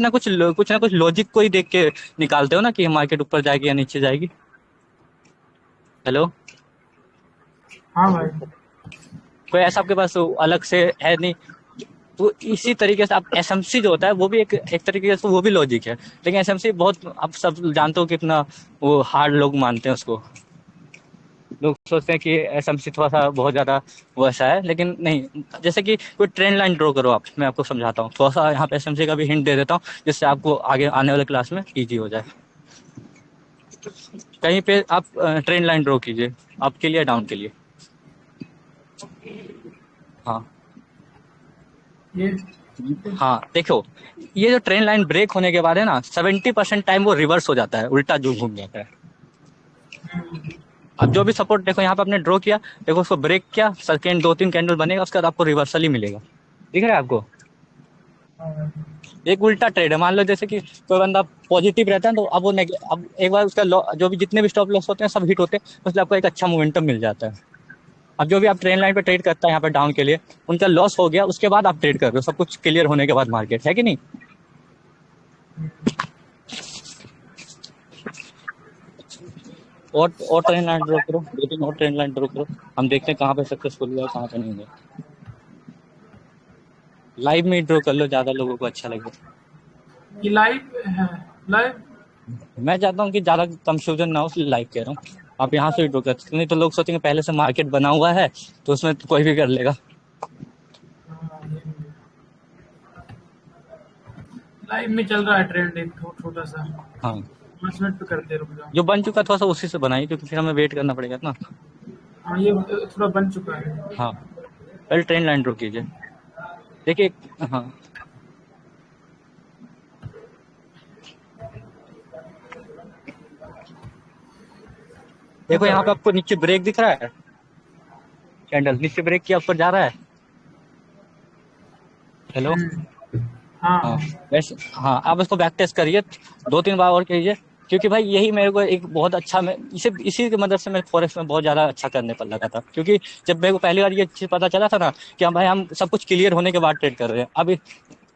कुछ लॉजिक को ही देख के निकालते हो ना कि मार्केट ऊपर जाएगी या नीचे जाएगी। हेलो, हाँ भाई। कोई ऐसा आपके पास अलग से है नहीं। तो इसी तरीके से आप एसएमसी जो होता है वो भी एक तरीके से वो भी लॉजिक है, लेकिन एसएमसी बहुत आप सब जानते हो कितना वो हार्ड लोग मानते हैं उसको। लोग सोचते हैं कि एसएमसी थोड़ा सा बहुत ज्यादा वैसा है, लेकिन नहीं। जैसे कि कोई ट्रेंड लाइन ड्रॉ करो आप, मैं आपको समझाता हूँ थोड़ा सा, यहाँ पे एसएमसी का भी हिंट दे देता हूँ जिससे आपको आगे आने वाले क्लास में इजी हो जाए। कहीं पे आप ट्रेंड लाइन ड्रॉ कीजिए, अप के लिए डाउन के लिए। हाँ ये हाँ देखो, ये जो ट्रेंड लाइन ब्रेक होने के बाद है ना 70% टाइम वो रिवर्स हो जाता है, उल्टा जो घूम जाता है। अब जो भी सपोर्ट देखो यहाँ पे आपने ड्रॉ किया, देखो उसको ब्रेक किया, सेकेंड 2-3 कैंडल बनेगा, उसके बाद आपको रिवर्सल ही मिलेगा। दिख रहा है आपको? एक उल्टा ट्रेड है। मान लो जैसे कि कोई बंदा पॉजिटिव रहता है तो अब अब एक बार उसका जो भी जितने भी स्टॉप लॉस होते हैं सब हिट होते हैं, उसलिए आपको एक अच्छा मोमेंटम मिल जाता है। अब जो भी आप ट्रेंड लाइन पे ट्रेड करता है यहाँ पे डाउन के लिए, उनका लॉस हो गया, उसके बाद आप ट्रेड कर रहे हो सब कुछ क्लियर होने के बाद मार्केट, है कि नहीं? और ट्रेंड लाइन ड्रॉ करो, 2-3 और ट्रेंड लाइन ड्रॉ करो, हम देखते हैं कहाँ पे सक्सेसफुल हुआ है कहाँ पे नहीं हुआ। लाइव में ड्रॉ कर लो, ज्यादा लोगों को अच्छा लगेगा। ये लाइव है, लाइव। मैं चाहता हूँ कि ज्यादा कंफ्यूजन ना हो, इसलिए लाइव कह रहा हूँ। आप यहाँ से ड्रॉ कर सकते, नहीं तो लोग सोचेंगे पहले से मार्केट बना हुआ है तो उसमें कोई भी कर लेगा। लाइव में चल रहा है ट्रेंड एक छोटा सा, हाँ 5 मिनट पे करते रुक जाओ। जो बन चुका थोड़ा सा उसी से बनाइए, क्योंकि फिर हमें वेट करना पड़ेगा ना। हाँ ये थोड़ा बन चुका है। हाँ पहले ट्रेंड लाइन ड्रॉ कीजिए, देखिए। हाँ देखो यहाँ पे आपको नीचे ब्रेक दिख रहा है, कैंडल नीचे ब्रेक किया ऊपर जा रहा है। हेलो, हाँ हाँ वैसे हाँ आप इसको बैक टेस्ट करिए 2-3 बार और कीजिए, क्योंकि भाई यही मेरे को एक बहुत अच्छा, मैं इसी की मदद से मैं फॉरेक्स में बहुत ज़्यादा अच्छा करने पर लगा था। क्योंकि जब मेरे को पहली बार ये चीज़ पता चला था ना कि हम भाई हम सब कुछ क्लियर होने के बाद ट्रेड कर रहे हैं, अब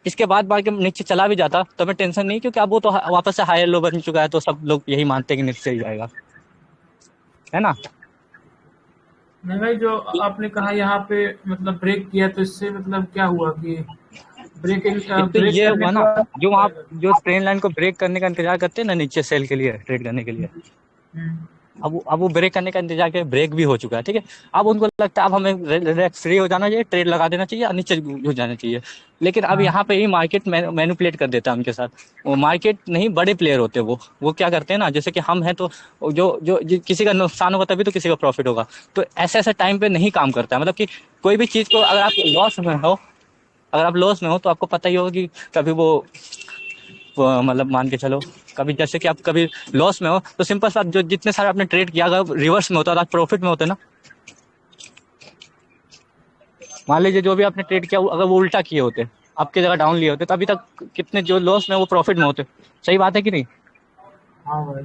इसके बाद मार्केट नीचे चला भी जाता तो हमें टेंशन नहीं, क्योंकि अब वो तो वापस से हायर लो बन चुका है, तो सब लोग यही मानते हैं कि नीचे ही जाएगा, है ना। नहीं भाई, जो आपने कहा यहाँ पे मतलब ब्रेक किया, तो इससे मतलब क्या हुआ कि ब्रेकिंग एक तो ब्रेक ये करने हुआ के ना, बाद जो क्या आप होगा? जो ट्रेन लाइन को ब्रेक करने का इंतजार करते हैं ना नीचे सेल के लिए, ट्रेड करने के लिए, हम्म, अब वो ब्रेक करने का इंतजार के ब्रेक भी हो चुका है, ठीक है। अब उनको लगता है अब हमें रिलैक्स फ्री हो जाना चाहिए, ट्रेड लगा देना चाहिए और नीचे हो जाना चाहिए। लेकिन अब हाँ यहाँ पे ही मार्केट मैनिपुलेट कर देता है उनके साथ। वो मार्केट नहीं, बड़े प्लेयर होते हैं वो क्या करते हैं ना, जैसे कि हम हैं तो किसी का नुकसान होगा तभी तो किसी का प्रॉफिट होगा। तो ऐसे ऐसे टाइम पे नहीं काम करता है, मतलब कि कोई भी चीज़ को अगर आप लॉस में हो, अगर आप लॉस में हो तो आपको पता ही होगा कि कभी मतलब मान के चलो, कभी जैसे कि आप कभी लॉस में हो तो सिंपल सा जो जितने सारे आपने ट्रेड किया अगर रिवर्स में होता है, आप प्रॉफिट में होते ना। मान लीजिए जो भी आपने ट्रेड किया अगर वो उल्टा किए होते, आपकी जगह डाउन लिए होते, तो अभी तक कितने जो लॉस में वो प्रॉफिट में होते। सही बात है कि नहीं। हाँ भाई।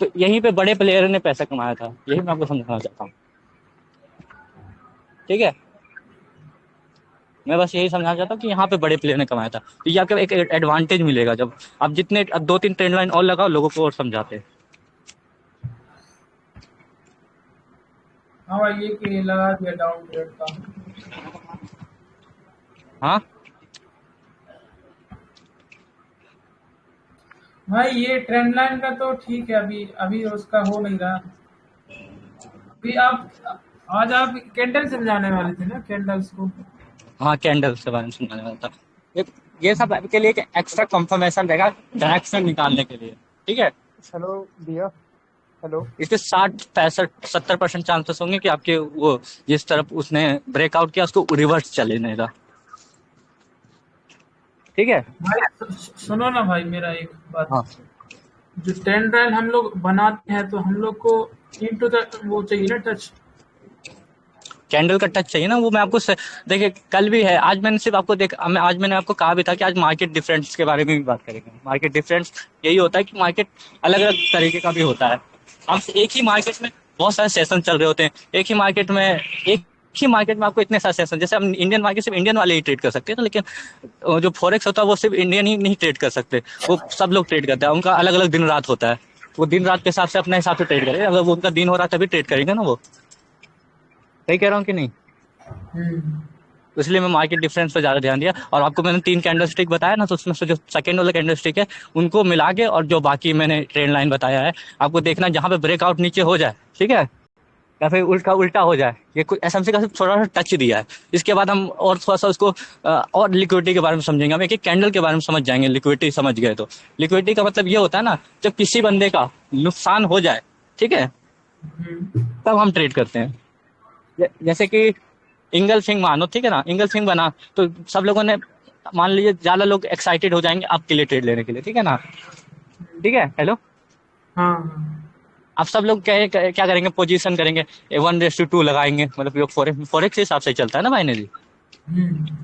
तो यहीं पे बड़े प्लेयर ने पैसा कमाया था, यही मैं आपको समझाना चाहता हूँ, ठीक है। मैं बस यही समझाना चाहता हूँ कि यहाँ पे बड़े प्लेयर ने कमाया था, तो ये आपको एक एडवांटेज मिलेगा जब आप जितने अब 2-3 ट्रेंड लाइन और लगाओ, लोगों को और समझाते हैं। हाँ भाई, ये कि लगा दिया डाउन ग्रेड का। हाँ भाई ये ट्रेंड लाइन का तो ठीक है, अभी अभी उसका हो नहीं रहा। अभी आप आज आप कैंडल समझाने वाले थे ना, कैंडल्स को। हाँ, कैंडल्स के बारे में सुनाने वाला था। ये ये सब आपके लिए एक एक्स्ट्रा कंफर्मेशन रहेगा डायरेक्शन निकालने के लिए, ठीक है। हेलो भैया। हेलो। इसके 60-65-70% चांसेस होंगे कि आपके वो जिस तरफ उसने ब्रेकआउट किया उसको रिवर्स चलेने का, ठीक है। भाई सुनो ना भाई, मेरा एक बात। हाँ, जो ट्रेंड लाइन हम लोग बनाते हैं तो हम लोग को इनटू द वो चाहिए ना, टच। कैंडल का टच चाहिए ना, वो मैं आपको देखिए कल भी है, आज मैंने सिर्फ आपको आज मैंने आपको कहा भी था कि आज मार्केट डिफरेंस के बारे में भी बात करेंगे। मार्केट डिफरेंस यही होता है कि मार्केट अलग अलग तरीके का भी होता है। हम एक ही मार्केट में बहुत सारे सेशन चल रहे होते हैं, एक ही मार्केट में आपको इतने सारे सेशन, जैसे हम इंडियन मार्केट सिर्फ इंडियन वाले ही ट्रेड कर सकते हैं ना, लेकिन जो फॉरेक्स होता है वो सिर्फ इंडियन ही नहीं ट्रेड कर सकते, वो सब लोग ट्रेड करते हैं, उनका अलग अलग दिन रात होता है। वो दिन रात के हिसाब से अपने हिसाब से ट्रेड करेंगे, अगर वो उनका दिन हो रहा है तभी ट्रेड करेंगे ना वो। सही कह रहा हूँ कि नहीं। हम्म। तो इसलिए मैं मार्केट डिफरेंस पर ज़्यादा ध्यान दिया, और आपको मैंने 3 कैंडल स्टिक बताया ना, तो उसमें से जो सेकंड वाला कैंडल स्टिक है उनको मिला के, और जो बाकी मैंने ट्रेंड लाइन बताया है आपको देखना, जहाँ पे ब्रेकआउट नीचे हो जाए, ठीक है, या फिर उल्टा उल्टा हो जाए, ये कुछ एसएमसी का सिर्फ थोड़ा सा टच दिया है। इसके बाद हम और थोड़ा सा उसको और लिक्विडिटी के बारे में समझेंगे, हम एक एक कैंडल के बारे में समझ जाएंगे। लिक्विडिटी समझ गए तो लिक्विडिटी का मतलब ये होता है ना, जब किसी बंदे का नुकसान हो जाए, ठीक है, तब हम ट्रेड करते हैं। जैसे कि इंगल सिंह मानो, ठीक है ना, इंगल सिंह बना तो सब लोगों ने, मान लीजिए ज्यादा लोग एक्साइटेड हो जाएंगे आपके लिए ट्रेड लेने के लिए, ठीक है ना, ठीक है। हेलो। हाँ हाँ। अब सब लोग क्या करेंगे, पोजीशन करेंगे, 1:2 लगाएंगे, मतलब ये फॉरेक्स के हिसाब से चलता है ना भाई जी। हम्म।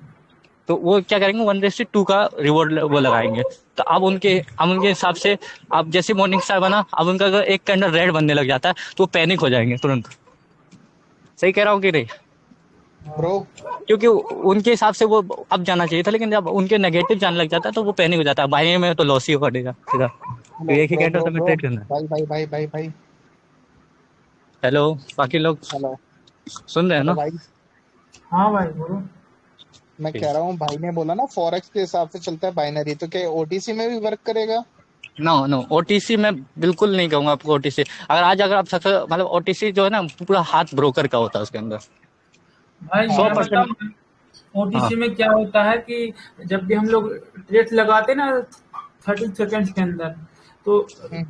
तो वो क्या करेंगे, 1:2 का रिवॉर्ड वो लगाएंगे। तो अब उनके हिसाब से, अब जैसे मॉर्निंग स्टार बना, अब उनका अगर एक कैंडल रेड बनने लग जाता है तो वो पैनिक हो जाएंगे तुरंत। सही कह रहा हूँ कि नहीं। ब्रो क्योंकि उनके हिसाब से वो अब जाना चाहिए था, लेकिन जब उनके नेगेटिव जाने लग जाता है तो वो पैनिक हो जाता है, बाई में तो लॉस ही पड़ेगा सीधा। तो हेलो एक ही ब्रो कैंडल ब्रो से ब्रो ट्रेड करना है। भाई भाई भाई भाई भाई हेलो, बाकी लोग हेलो सुन रहे हैं हेलो ना। भाई। हाँ भाई बोलो। मैं ठीक। कह रहा हूँ, भाई ने बोला ना फॉरेक्स के हिसाब से चलता है बाइनरी, तो क्या ओटीसी में भी वर्क करेगा? नो नो, ओटीसी में बिल्कुल नहीं कहूंगा आपको। ओटीसी अगर आप सबसे, मतलब ओटीसी जो है ना पूरा हाथ ब्रोकर का होता है उसके अंदर भाई हाँ मैं 100%। बताऊँ, हाँ ओटीसी में क्या होता है कि जब भी हम लोग ट्रेड लगाते ना 30 सेकंड के अंदर, तो हम्म,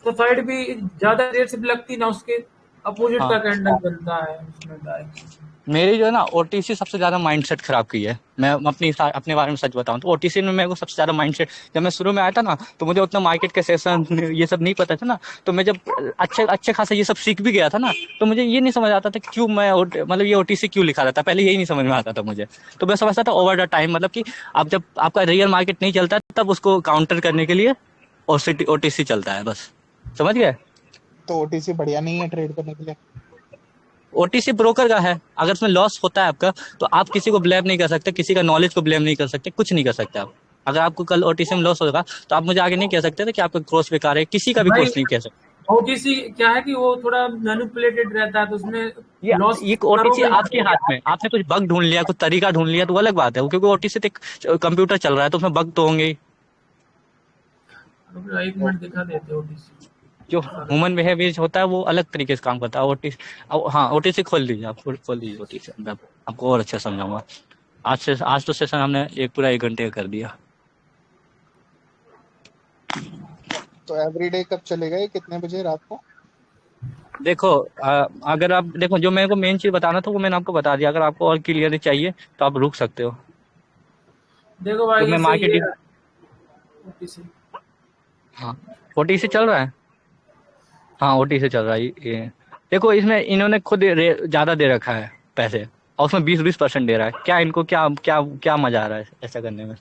तो साइड भी ज्यादा देर से भी लगती ना, उसके अपोजिट का हाँ। कैंडल बनता है उसमें डायरेक्ट। मेरी जो है ना ओटीसी सबसे ज्यादा माइंडसेट खराब की है। मैं अपने बारे में सच बताऊं तो ओटीसी में मेरे को सबसे ज्यादा माइंडसेट, जब मैं शुरू में आया था ना तो मुझे उतना मार्केट के सेशन ये सब नहीं पता था ना, तो मैं जब अच्छे अच्छे खासा ये सब सीख भी गया था ना, तो मुझे ये नहीं समझ आता था कि क्यों मतलब ये ओटीसी क्यों लिखा रहता, पहले यही नहीं समझ में आता था मुझे। तो मैं समझता था ओवर द टाइम, मतलब कि आप जब आपका रियल मार्केट नहीं चलता तब उसको काउंटर करने के लिए ओटीसी चलता है, बस समझ गए। तो ओटीसी बढ़िया नहीं है ट्रेड करने के लिए? ओटीसी ब्रोकर का है, अगर उसमें लॉस होता है आपका तो आप किसी को ब्लेम नहीं कर सकते, किसी का नॉलेज को ब्लेम नहीं कर सकते, कुछ नहीं कर सकते आप। अगर आपको कल ओटीसी में लॉस होगा तो आप मुझे आगे नहीं कह सकते थे कि आपका कोर्स बेकार है, किसी का भी भाई कोर्स नहीं कह सकते। ओटीसी क्या है कि वो थोड़ा मैनिपुलेटेड रहता है, तो उसमें लॉस ये ओटीसी करोगे आपके हाथ में, आपने कुछ बग ढूंढ लिया, कुछ तरीका ढूंढ लिया तो वो अलग बात है, क्योंकि ओटीसी तो एक कंप्यूटर चल रहा है तो उसमें बग तो होंगे ही। एक मिनट दिखा देते ओटीसी। जो ह्यूमन बिहेवियर होता है वो अलग तरीके से काम करता है। ओटीसी, हाँ ओटीसी खोल दीजिए, आप खोल दीजिए ओटीसी, मैं आपको और अच्छा समझाऊंगा। आज तो सेशन हमने पूरा 1 घंटे का कर दिया। तो एवरीडे कब चलेगा ये, कितने बजे रात को? देखो अगर आप देखो, जो मेरे को मेन चीज बताना था वो मैंने आपको बता दिया। अगर आपको और क्लियर चाहिए तो आप रुक सकते हो। देखो तो भाई मैं ये सही मार्केटिंग, है ओटीसी। हाँ ओटीसी चल रहा है, हाँ ओटीसी चल रहा है ये। देखो इसमें इन्होंने खुद ज्यादा दे रखा है पैसे, और उसमें 20% दे रहा है। क्या इनको क्या क्या क्या मजा आ रहा है ऐसा करने में?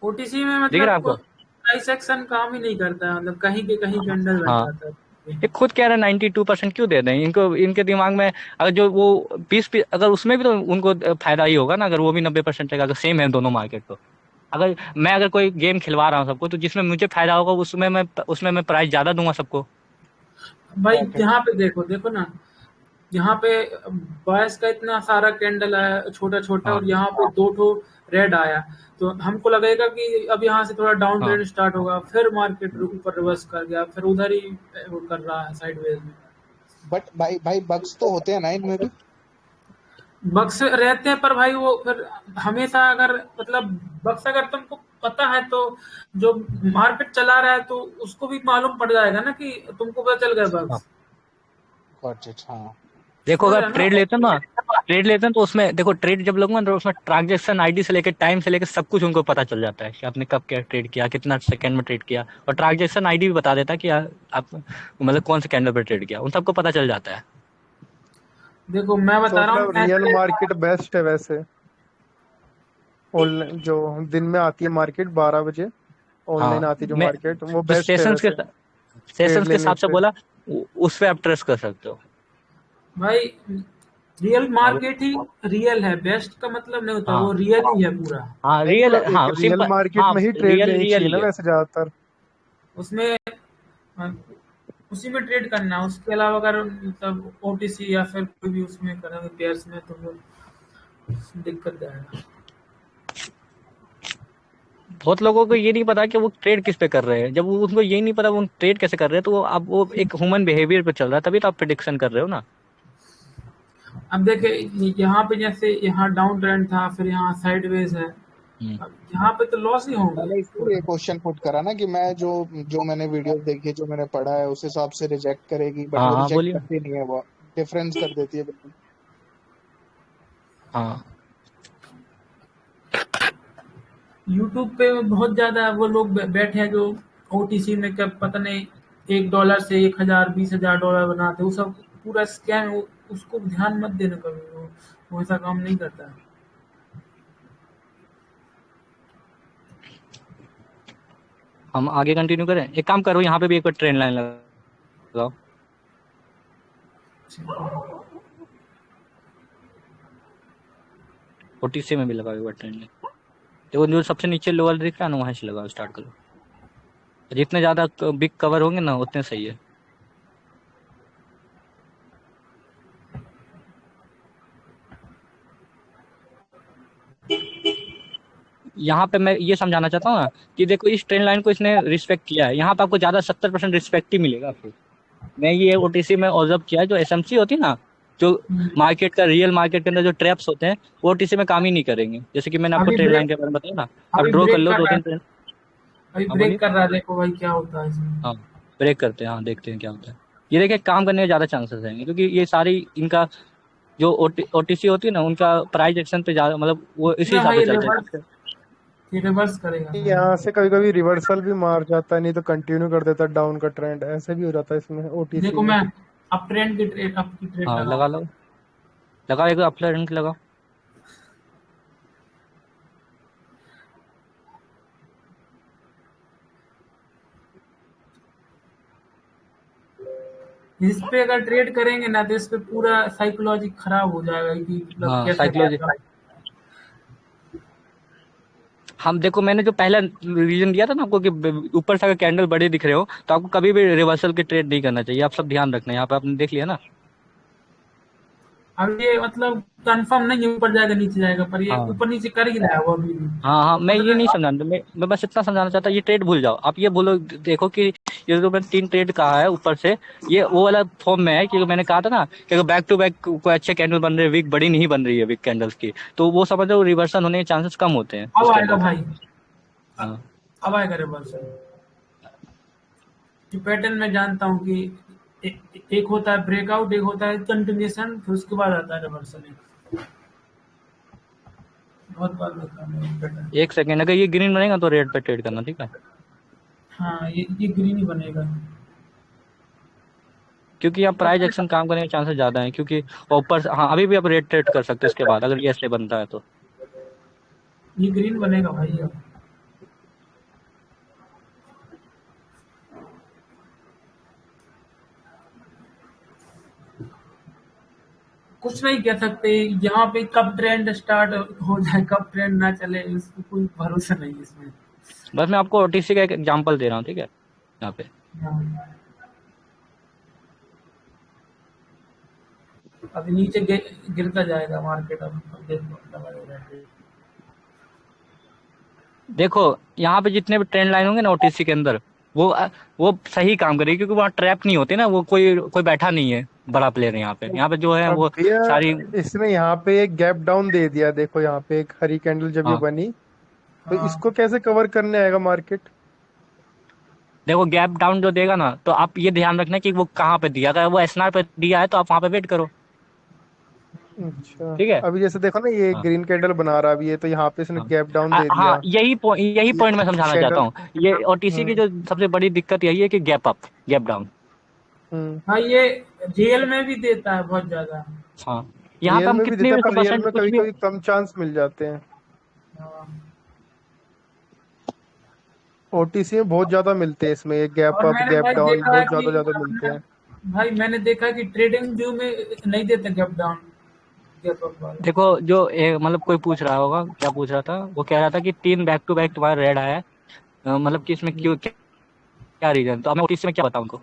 ओटीसी में दिख रहा है मतलब आपको? प्राइस एक्शन काम ही नहीं करता है, मतलब कहीं के कहीं के अंडर बैठ हाँ, जाता है। ये खुद कह रहे हैं 92% क्यों दे रहे हैं इनको, इनके दिमाग में अगर जो वो 20, अगर उसमें भी तो उनको फायदा ही होगा ना, अगर वो भी 90% लेगा, अगर सेम है दोनों मार्केट तो। अगर कोई गेम खिलवा रहा हूँ सबको, तो जिसमें मुझे फायदा होगा उसमें मैं प्राइस ज्यादा दूंगा सबको। भाई Okay. यहाँ पे देखो देखो ना, यहाँ पे बॉयज का इतना सारा कैंडल है छोटा छोटा, हाँ और यहाँ पे दो ठो रेड आया, तो हमको लगेगा कि अब यहाँ से थोड़ा डाउन हाँ ट्रेंड स्टार्ट होगा, फिर मार्केट ऊपर रिवर्स कर गया, फिर उधर ही वो कर रहा है साइडवेज में। बट भाई भाई बग्स तो होते हैं ना इनमें भी? बक्स रहते हैं, पर भाई वो फिर हमेशा अगर मतलब बक्स अगर तुमको पता है तो जो मार्केट चला रहा है तो उसको भी मालूम पड़ जाएगा ना कि तुमको पता चल गया हाँ। बक्स। गॉट इट, हाँ। देखो समझ अगर रहे आप हैं ना? ट्रेड लेते हैं तो उसमें देखो, ट्रेड जब लगूंगा तो उसमें ट्रांजेक्शन आईडी से लेकर टाइम से लेकर सब कुछ उनको पता चल जाता है कि आपने कब क्या ट्रेड किया, कितना सेकंड में ट्रेड किया, और ट्रांजेक्शन आईडी भी बता देता है कि आप मतलब कौन से कैंडल पर ट्रेड किया, उन सबको पता चल जाता है। देखो मैं तो बता रहा मतलब हूँ रियल ऐसे। मार्केट बेस्ट है वैसे। ऑनलाइन जो दिन में आती है मार्केट 12 बजे, ऑनलाइन हाँ, आती है जो मैं मार्केट, वो जो बेस्ट है वैसे ट्रेड सेशंस के लेने हिसाब से से। बोला, उस पे आप ट्रेस कर सकते हो। भाई रियल हाँ वो- मार्केट ही रियल है, बेस्ट का मतलब नहीं होता, वो हाँ रियल ही है पूरा। हाँ नहीं रियल, मतलब एक हाँ रियल सिंपल, मार्केट हाँ में ही ट्रेड रियल लेनी रियल चाहिए ही ना है। वैसे ज्यादातर। उसमें अ, उसी में ट्रेड करना है, उसके अलावा अगर मतलब ओटीसी या फिर कोई भी उसमें करेंगे पेयर्स में तो वो दिक्कत जाएगा। बहुत लोगों को ये नहीं पता कि वो ट्रेड किस पे कर रहे हैं। जब उनको ये नहीं पता वो ट्रेड कैसे कर रहे हैं, तो वो एक ह्यूमन बिहेवियर पे चल रहा है, तभी तो आप प्रिडिक्शन कर रहे हो ना। अब देखिए यहाँ पे जैसे यहाँ डाउन ट्रेंड था, फिर यहाँ साइडवेज है, हम्म। अब यहाँ पे तो लॉस ही होंगे मैंने इसलिए ये पूरा। क्वेश्चन पुट करा ना कि मैं जो जो मैंने वीडियोस देखी, जो मैंने पढ़ा है उस हिसाब से रिजेक्ट करेगी, बट हाँ वो हाँ रिजेक्ट बोलिए। करती नहीं है, वो डिफरेंस कर देती है बिल्कुल। हाँ यूट्यूब पे बहुत ज्यादा वो लोग बैठे हैं जो ओटीसी में क्या पता नहीं $1 से 1,000 $20,000 बनाते, वो सब पूरा स्कैम। उसको ध्यान मत देना कभी, वो ऐसा काम नहीं करता है। हम आगे कंटिन्यू करें, एक काम करो यहाँ पे भी एक बार ट्रेंड लाइन लगाओ, ओटीसी में भी लगाओ एक बार ट्रेंड लाइन। देखो जो सबसे नीचे लोअर दिख रहा है ना, वहाँ से लगाओ, स्टार्ट करो। जितने ज्यादा बिग कवर होंगे ना उतने सही है। यहाँ पे मैं ये समझाना चाहता हूँ ना कि देखो इस ट्रेंड लाइन को इसने रिस्पेक्ट किया है, यहाँ पे आपको ज्यादा 70% रिस्पेक्ट ही मिलेगा आपको। मैं ये ओटीसी में ऑब्जर्व किया है, जो एसएमसी होती है ना, जो मार्केट का रियल मार्केट के अंदर जो ट्रैप्स होते हैं, वो ओटीसी में काम ही नहीं करेंगे। जैसे कि मैंने आपको अभी ट्रेंड लाइन ब्रेक के बारे में बताया ना, आप अभी ड्रॉ कर ब्रेक लो कर दो रहा तीन है, ट्रेंड। अभी हाँ ब्रेक बोलिए। कर रहा है, देखो भाई क्या होता है इसमें। हाँ ब्रेक करते हैं, हाँ देखते हैं क्या होता है। ये देखिए काम करने के ज्यादा चांसेस रहेंगे, क्योंकि ये सारी इनका जो ओटीसी होती है ना, उनका प्राइस एक्शन पे ज्यादा, मतलब वो इसी ना हिसाब से भाई चलते रिवर्स, हैं। ये रिवर्स करेगा भाई। यहाँ से कभी कभी रिवर्सल भी मार जाता है, नहीं तो कंटिन्यू कर देता है डाउन का ट्रेंड, ऐसे भी हो जाता है इसमें ओटीसी देखो में। मैं अप ट्रेंड की ट्रेड, अप की ट्रेड हाँ लगा लगाऊंगा। लो, लगाओ एक अपना रंग लगाओ। इस पे अगर ट्रेड करेंगे ना तो इस पे पूरा साइकोलॉजी खराब हो जाएगा कि मतलब हाँ कैसे क्या साइकोलॉजी। करना हम देखो मैंने जो पहला रीजन दिया था ना आपको कि ऊपर से अगर कैंडल बड़े दिख रहे हो तो आपको कभी भी रिवर्सल की ट्रेड नहीं करना चाहिए। आप सब ध्यान रखना है, यहाँ पे आपने देख लिया ना। अब ये मतलब कंफर्म नहीं है ऊपर जाएगा नीचे जाएगा, पर ये हाँ ऊपर नीचे कर ही रहा है वो अभी भी। हाँ हाँ, तो मैं ये नहीं मतलब समझाना, मैं बस इतना समझाना चाहता, ये ट्रेड भूल जाओ आप। ये बोलो देखो कि ये जो मैंने 3 ट्रेड कहा है ऊपर से, ये वो वाला फॉर्म में है कि मैंने कहा था ना कि अगर बैक टू बैक कोई अच्छे कैंडल बन रहे हैं, वीक बड़ी नहीं बन रही है वीक कैंडल्स की, तो वो समझो रिवर्सल होने के चांसेस कम होते हैं अब उस आएगा कैंडल से। भाई, अ- हाँ अब आएगा रिवर्सल। ये पैटर्न मैं जानता हूँ कि एक होता है ब्रेकआउट, एक होता है कंटिन्यूएशन, फिर उसके बाद आता है रिवर्सल। बहुत बार देखा मैंने पैटर्न। 1 सेकेंड, अगर ये ग्रीन बनेगा तो रेड पे ट्रेड करना, ठीक है। हाँ, ये ग्रीन ही बनेगा। क्योंकि आप प्राइस एक्शन काम करने के चांसेस ज्यादा हैं, क्योंकि ऊपर से हाँ अभी भी आप रेड ट्रेड कर सकते हो इसके बाद अगर ये ऐसे बनता है तो। ये ग्रीन बनेगा भाई अब। कुछ नहीं कह सकते यहाँ पे, कब ट्रेंड स्टार्ट हो जाए कब ट्रेंड ना चले इसको कोई भरोसा नहीं है इसमें। बस मैं आपको ओटीसी का एक एग्जांपल दे रहा हूँ, ठीक है, यहाँ पे। हाँ, अभी नीचे गिरता जाएगा मार्केट, अब देखो लगा रहेगा। देखो यहाँ पे जितने भी ट्रेंड लाइन होंगे ना ओटीसी के अंदर, वो सही काम करेगी, क्योंकि वहाँ ट्रैप नहीं होते ना, वो कोई कोई बैठा नहीं है बड़ा प्लेयर यहाँ पे। यहाँ पे जो है अब वो भैया सारी। इसने यहाँ पे एक गैप डाउन दे दिया, देखो यहाँ पे एक हरी कैंडल जब ये हाँ बनी, तो हाँ इसको कैसे कवर करने आएगा मार्केट? देखो गैप डाउन जो देगा ना, तो आप ये ध्यान रखना कि वो कहाँ पे दिया, अगर वो एसएनआर पे दिया है तो आप वहाँ पे वेट करो, अच्छा, ठीक है। अभी जैसे देखो ना ये हाँ ग्रीन कैंडल बना रहा है अभी, ये तो यहाँ पे इसने हाँ गैप डाउन दे हाँ, दिया। यही ये पॉइंट मैं समझाना चाहता कैंडल। हूँ। ये ओटीसी की हम्म। जो सबसे बड़ी दिक्कत यही है कि गैप अप, गैप डाउन। हम्म। हाँ, ये जेल में भी देता है बहुत ज्यादा। हाँ यहाँ पे रियल हम में भी कितनी देता है, भी पर रियल परसेंट में कुछ कभी भी। कभी कम चांस मिल जाते हैं। हाँ, ओटीसी में बहुत ज्यादा मिलते हैं, इसमें ये गैप और अप मैंने गैप भाई डाउन देखा है बहुत कि ज्यादा ज्यादा मिलते हैं। भाई मैंने देखा कि ट्रेडिंग व्यू में नहीं देते गैप डाउन, गैप अप वाला। देखो जो मतलब कोई पूछ रहा होगा क्या पूछ रहा था, वो कह रहा था कि 3 बैक टू बैक तुम्हारा रेड आया है, मतलब कि इसमें क्यों, क्या रीजन, तो मैं ओटीसी में क्या बताऊं उनको।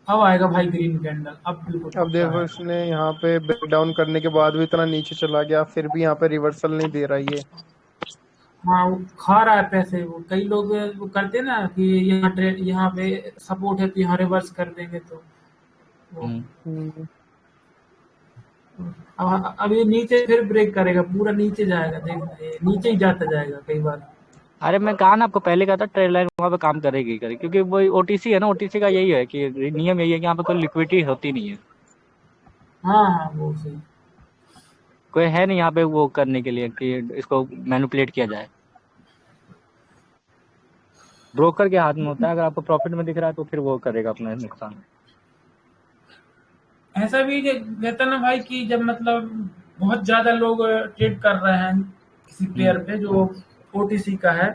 अब आएगा भाई ग्रीन कैंडल, अब बिल्कुल अब पक्का देखो है। इसने यहाँ पे ब्रेक डाउन करने के बाद भी इतना नीचे चला गया, फिर भी यहाँ पे रिवर्सल नहीं दे रहा ये। हाँ, वो खा रहा है पैसे। वो कई लोग वो करते हैं ना कि यहाँ ट्रेड, यहाँ पे सपोर्ट है तो यहाँ रिवर्स कर देंगे, तो वो हम्म। हम्म। अब ये नीचे फिर ब्रेक करेगा, पूरा नीचे जाएगा, देख ये नीचे ही जाता जाएगा कई बार। अरे मैं कहा ना आपको पहले, कहा था ट्रेड लाइन वहाँ पे काम करेगी करेगी, क्योंकि वो ओटीसी है ना, ओटीसी का यही है कि नियम यही है कि यहाँ पे कोई लिक्विडिटी होती नहीं है, हाँ हाँ, वो सही। कोई है नहीं यहाँ पे वो करने के लिए कि इसको मैनिपुलेट किया जाए। ब्रोकर के हाथ में होता है, अगर आपको प्रॉफिट में दिख रहा है तो फिर वो करेगा अपना नुकसान। ऐसा भी रहता ना भाई कि जब मतलब बहुत ज्यादा लोग ट्रेड कर रहे हैं किसी हम्म। प्लेयर पे जो ओटीसी का है,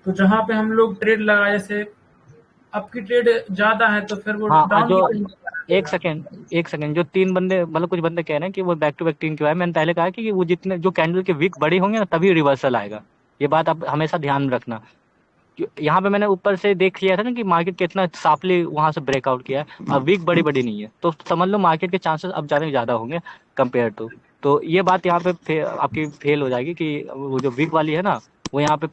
तो जहाँ पे हम लोग ट्रेड लगाए, जैसे आपकी ट्रेड ज्यादा है तो फिर वो हाँ डाउन जो की तरफ करा एक देगा। सेकेंड एक सेकेंड, जो 3 बंदे मतलब कुछ बंदे कह रहे हैं कि वो बैक टू बैक 3 क्यों है, मैंने पहले कहा कि वो जितने जो कैंडल के विक बड़े होंगे ना तभी रिवर्सल आएगा। ये बात आप हमेशा ध्यान में रखना। यहाँ पे मैंने ऊपर से देख लिया था ना कि मार्केट कितना साफली वहां से ब्रेकआउट किया है, अब वीक बड़ी बड़ी नहीं है, तो समझ लो मार्केट के चांसेस अब जाने ज्यादा होंगे कंपेयर टू। तो ये बात यहाँ पे आपकी फेल हो जाएगी कि वो जो वीक वाली है ना, वो यहाँ पे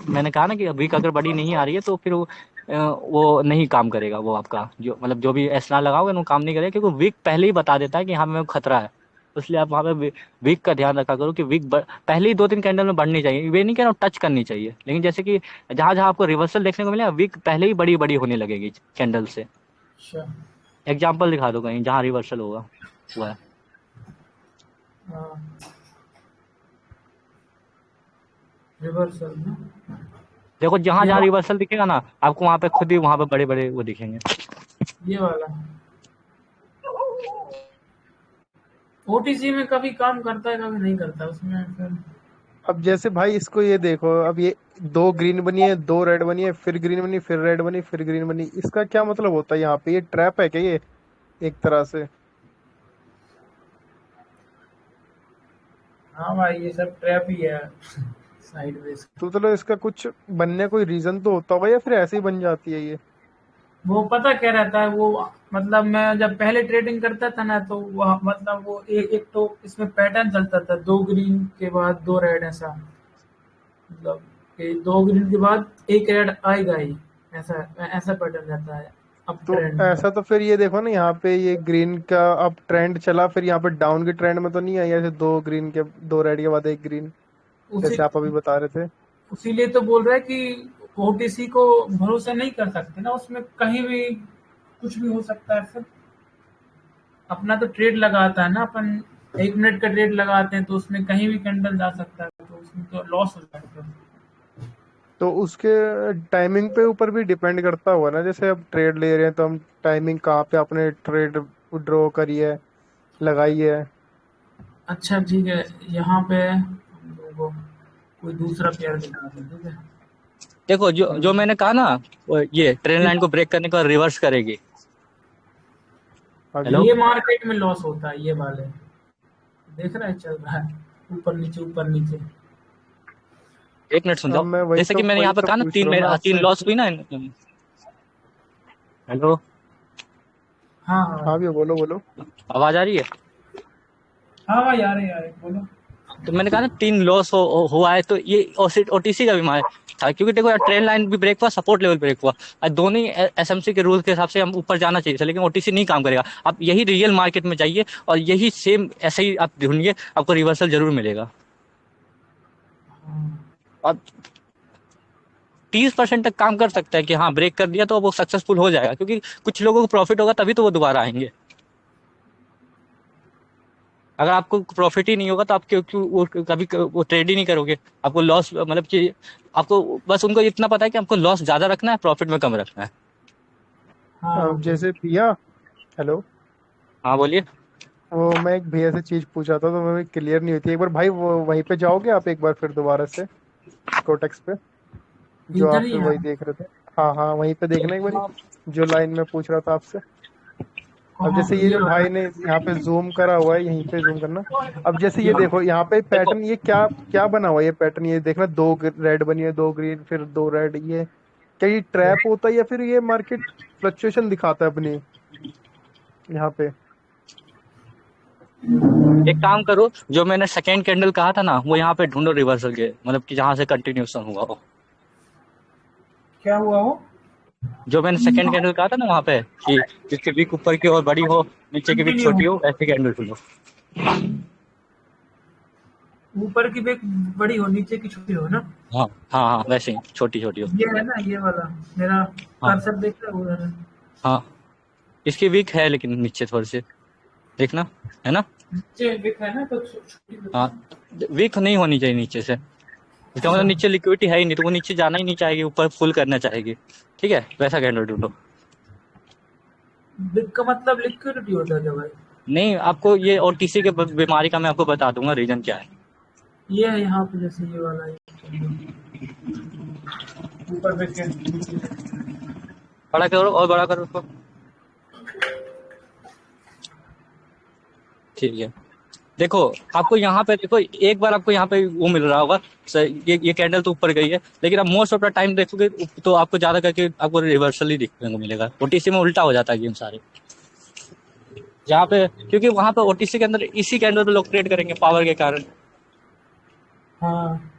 मैंने कहा ना कि वीक अगर बड़ी नहीं आ रही है तो फिर वो नहीं काम करेगा, वो आपका जो मतलब जो भी एसएलआर लगाओगे ना वो काम नहीं करेगा, क्योंकि वीक पहले ही बता देता है कि हाँ में खतरा है। इसलिए आप वहाँ पे वीक का ध्यान रखा करो कि पहले ही 2-3 कैंडल में बढ़नी चाहिए, वे नहीं कह रहा हूँ टच करनी चाहिए, लेकिन जैसे कि जहां जहां आपको रिवर्सल देखने को मिलेगा वीक पहले ही बड़ी बड़ी होने लगेगी कैंडल से। अच्छा। एग्जाम्पल दिखा दो कहीं जहां रिवर्सल होगा हुआ है। हाँ, रिवर्सल ना। देखो जहां ये जहां वा- रिवर्सल दिखेगा ना, आपको वहां पे खुद ही वहां पे बड़े बड़े वो दिखेंगे। ये वाला ओटीसी में कभी काम करता है कभी नहीं करता उसमें फिर। अब जैसे भाई इसको ये देखो, अब ये दो ग्रीन बनी है, दो रेड बनी है, फिर ग्रीन बनी, फिर रेड बनी, फिर ग्रीन बनी, इसका क्या मतलब होता है यहाँ पे? ये ट्रैप है क्या ये एक तरह से? हाँ भाई, ये सब ट्रैप ही है साइड में। तो चलो इसका कुछ बनने कोई रीजन तो होता होगा, या फिर ऐसे ही बन जाती है ये? वो पता क्या रहता है वो, मतलब मैं जब पहले ट्रेडिंग करता था ना, तो वह मतलब वो एक एक तो इसमें पैटर्न चलता था, दो ग्रीन के बाद दो रेड, ऐसा मतलब कि दो ग्रीन के बाद एक रेड आएगा ही, ऐसा ऐसा पैटर्न रहता है अप तो ट्रेंड में। ऐसा तो फिर ये देखो ना, यहाँ पे ये ग्रीन का अब ट्रेंड चला, फिर यहाँ पे डाउन के ट्रेंड में तो नहीं आई ऐसे दो ग्रीन के, दो रेड के बाद एक ग्रीन, उसी जैसे आप अभी बता रहे थे? उसीलिए तो बोल रहा है कि ओटीसी को भरोसा नहीं कर सकते ना, उसमें कहीं भी कुछ भी हो सकता है। फिर अपना तो ट्रेड लगाता है ना अपन, 1 मिनट का ट्रेड लगाते हैं तो उसमें कहीं भी कैंडल जा सकता है, तो उसमें तो लॉस हो जाएगा। तो उसके टाइमिंग पे ऊपर भी डिपेंड करता होगा ना, जैसे अब ट्रेड ले रहे हैं तो हम टाइमिंग कहाँ पे आपने ट्रेड ड्रॉ करी है, लगाई है? अच्छा ठीक है, यहाँ पे हम लोगों को कोई दूसरा पेयर दिखा दें, ठीक है। देखो जो जो मैंने कहा ना, ये ट्रेन लाइन को ब्रेक करने के बाद रिवर्स करेगी। अभी हेलो, ये मार्केट में लॉस होता है, ये वाले देख रहा है, चल रहा है ऊपर नीचे। एक मिनट सुन अब जाओ। मैं जैसे कि मैंने वही यहाँ पे तो कहा ना, पूछ रहा हूँ मैं तीन आपसे। लॉस हुई ना। हेलो, हाँ हाँ हाँ भी बोलो बोलो। आवाज आ रही है? हाँ भाई, आ रहे बोलो। तो मैंने कहा ना 3 लॉस हुआ है, तो ये ओटीसी का भी मार था, क्योंकि देखो यार ट्रेन लाइन भी ब्रेक हुआ, सपोर्ट लेवल ब्रेक हुआ, और दोनों ही एसएमसी के रूल के हिसाब से हम ऊपर जाना चाहिए था, लेकिन ओटीसी नहीं काम करेगा। आप यही रियल मार्केट में जाइए और यही सेम ऐसे ही आप ढूंढिए, आपको रिवर्सल जरूर मिलेगा। हाँ, और 30% तक काम कर सकता है कि हाँ ब्रेक कर दिया तो वो सक्सेसफुल हो जाएगा, क्योंकि कुछ लोगों को प्रॉफिट होगा तभी तो वो दोबारा आएंगे। अगर आपको प्रॉफिट ही नहीं होगा तो आप क्यों क्यों वो कभी वो ट्रेड ही नहीं करोगे। आपको लॉस मतलब कि आपको बस उनको इतना पता है कि आपको लॉस ज्यादा रखना है, प्रॉफिट में कम रखना है। हाँ अब जैसे पिया, हेलो, हाँ बोलिए। वो मैं एक भैया से चीज पूछा था तो मैं क्लियर नहीं हुई थी, एक बार भाई वो वहीं पे जाओगे आप एक बार फिर दोबारा से कोटेक्स पे, जो इधर आप ही है। वही देख रहे थे? हाँ हाँ, वहीं पे देखना एक बार, जो लाइन में पूछ रहा था आपसे। अब कहाँ जैसे पे ये ये जो वाला? भाई ने यहाँ पे जूम करा हुआ है, यहीं पे जूम करना। अब जैसे ये ये देखो यहाँ पे देखो पैटर्न, ये क्या क्या बना हुआ है ये पैटर्न, ये देखना, दो रेड बनी है, दो ग्रीन, फिर दो रेड, ये क्या ये ट्रैप होता है या फिर ये मार्केट फ्लक्चुएशन दिखाता है अपनी यहाँ पे? एक काम करो, जो मैंने सेकेंड कैंडल कहा था ना, वो यहाँ पे ढूंढो रिवर्सल के, मतलब कि जहाँ से कंटिन्यूशन हुआ हो। क्या हुआ हो? जो मैंने सेकेंड कैंडल कहा था ना वहाँ पे, कि जिसकी वीक ऊपर की ओर बड़ी हो, नीचे की वीक कंटिन्यू छोटी हो, ऐसे कैंडल ढूंढो। ऊपर की बेक बड़ी हो, नीचे की छोटी हो ना? हाँ हाँ हाँ, वैसे ही छोटी छोटी हो। ये है ना, ये वाला मेरा हाँ कर्सर देख रहा है उधर है। हाँ, इसकी वीक है लेकिन नीचे थोड़ी सी देखना, है ना? नीचे बेक है ना, तो छोटी बेक हाँ, है। वीक नहीं होनी चाहिए नीचे से, इसका मतलब अच्छा, नीचे लिक्विडिटी है ही नहीं, तो वो नीचे जाना ही नहीं चाहेगी, ऊपर फुल करना चाहेगी। ठीक है, वैसा कैंडल ढूंढो। बेक का मतलब लिक्विडिटी होता है क्या भाई? नहीं, आपको ये और टीसी के बीमारी का मैं आपको बता दूंगा रीजन क्या है। ये है यहाँ पे, जैसे ये वाला है, ऊपर बेक है। बड़ा करो और बड़ा करो उसको। ठीक है, देखो आपको यहाँ पे देखो, एक बार आपको यहाँ पे वो मिल रहा होगा, ये कैंडल तो ऊपर गई है, लेकिन आप मोस्ट ऑफ द टाइम देखोगे तो आपको ज्यादा करके आपको रिवर्सल ही देखने को मिलेगा। ओटीसी में उल्टा हो जाता है गेम सारे, जहाँ पे क्योंकि वहां पे ओटीसी के अंदर इसी कैंडल पे लोग ट्रेड करेंगे पावर के कारण। हाँ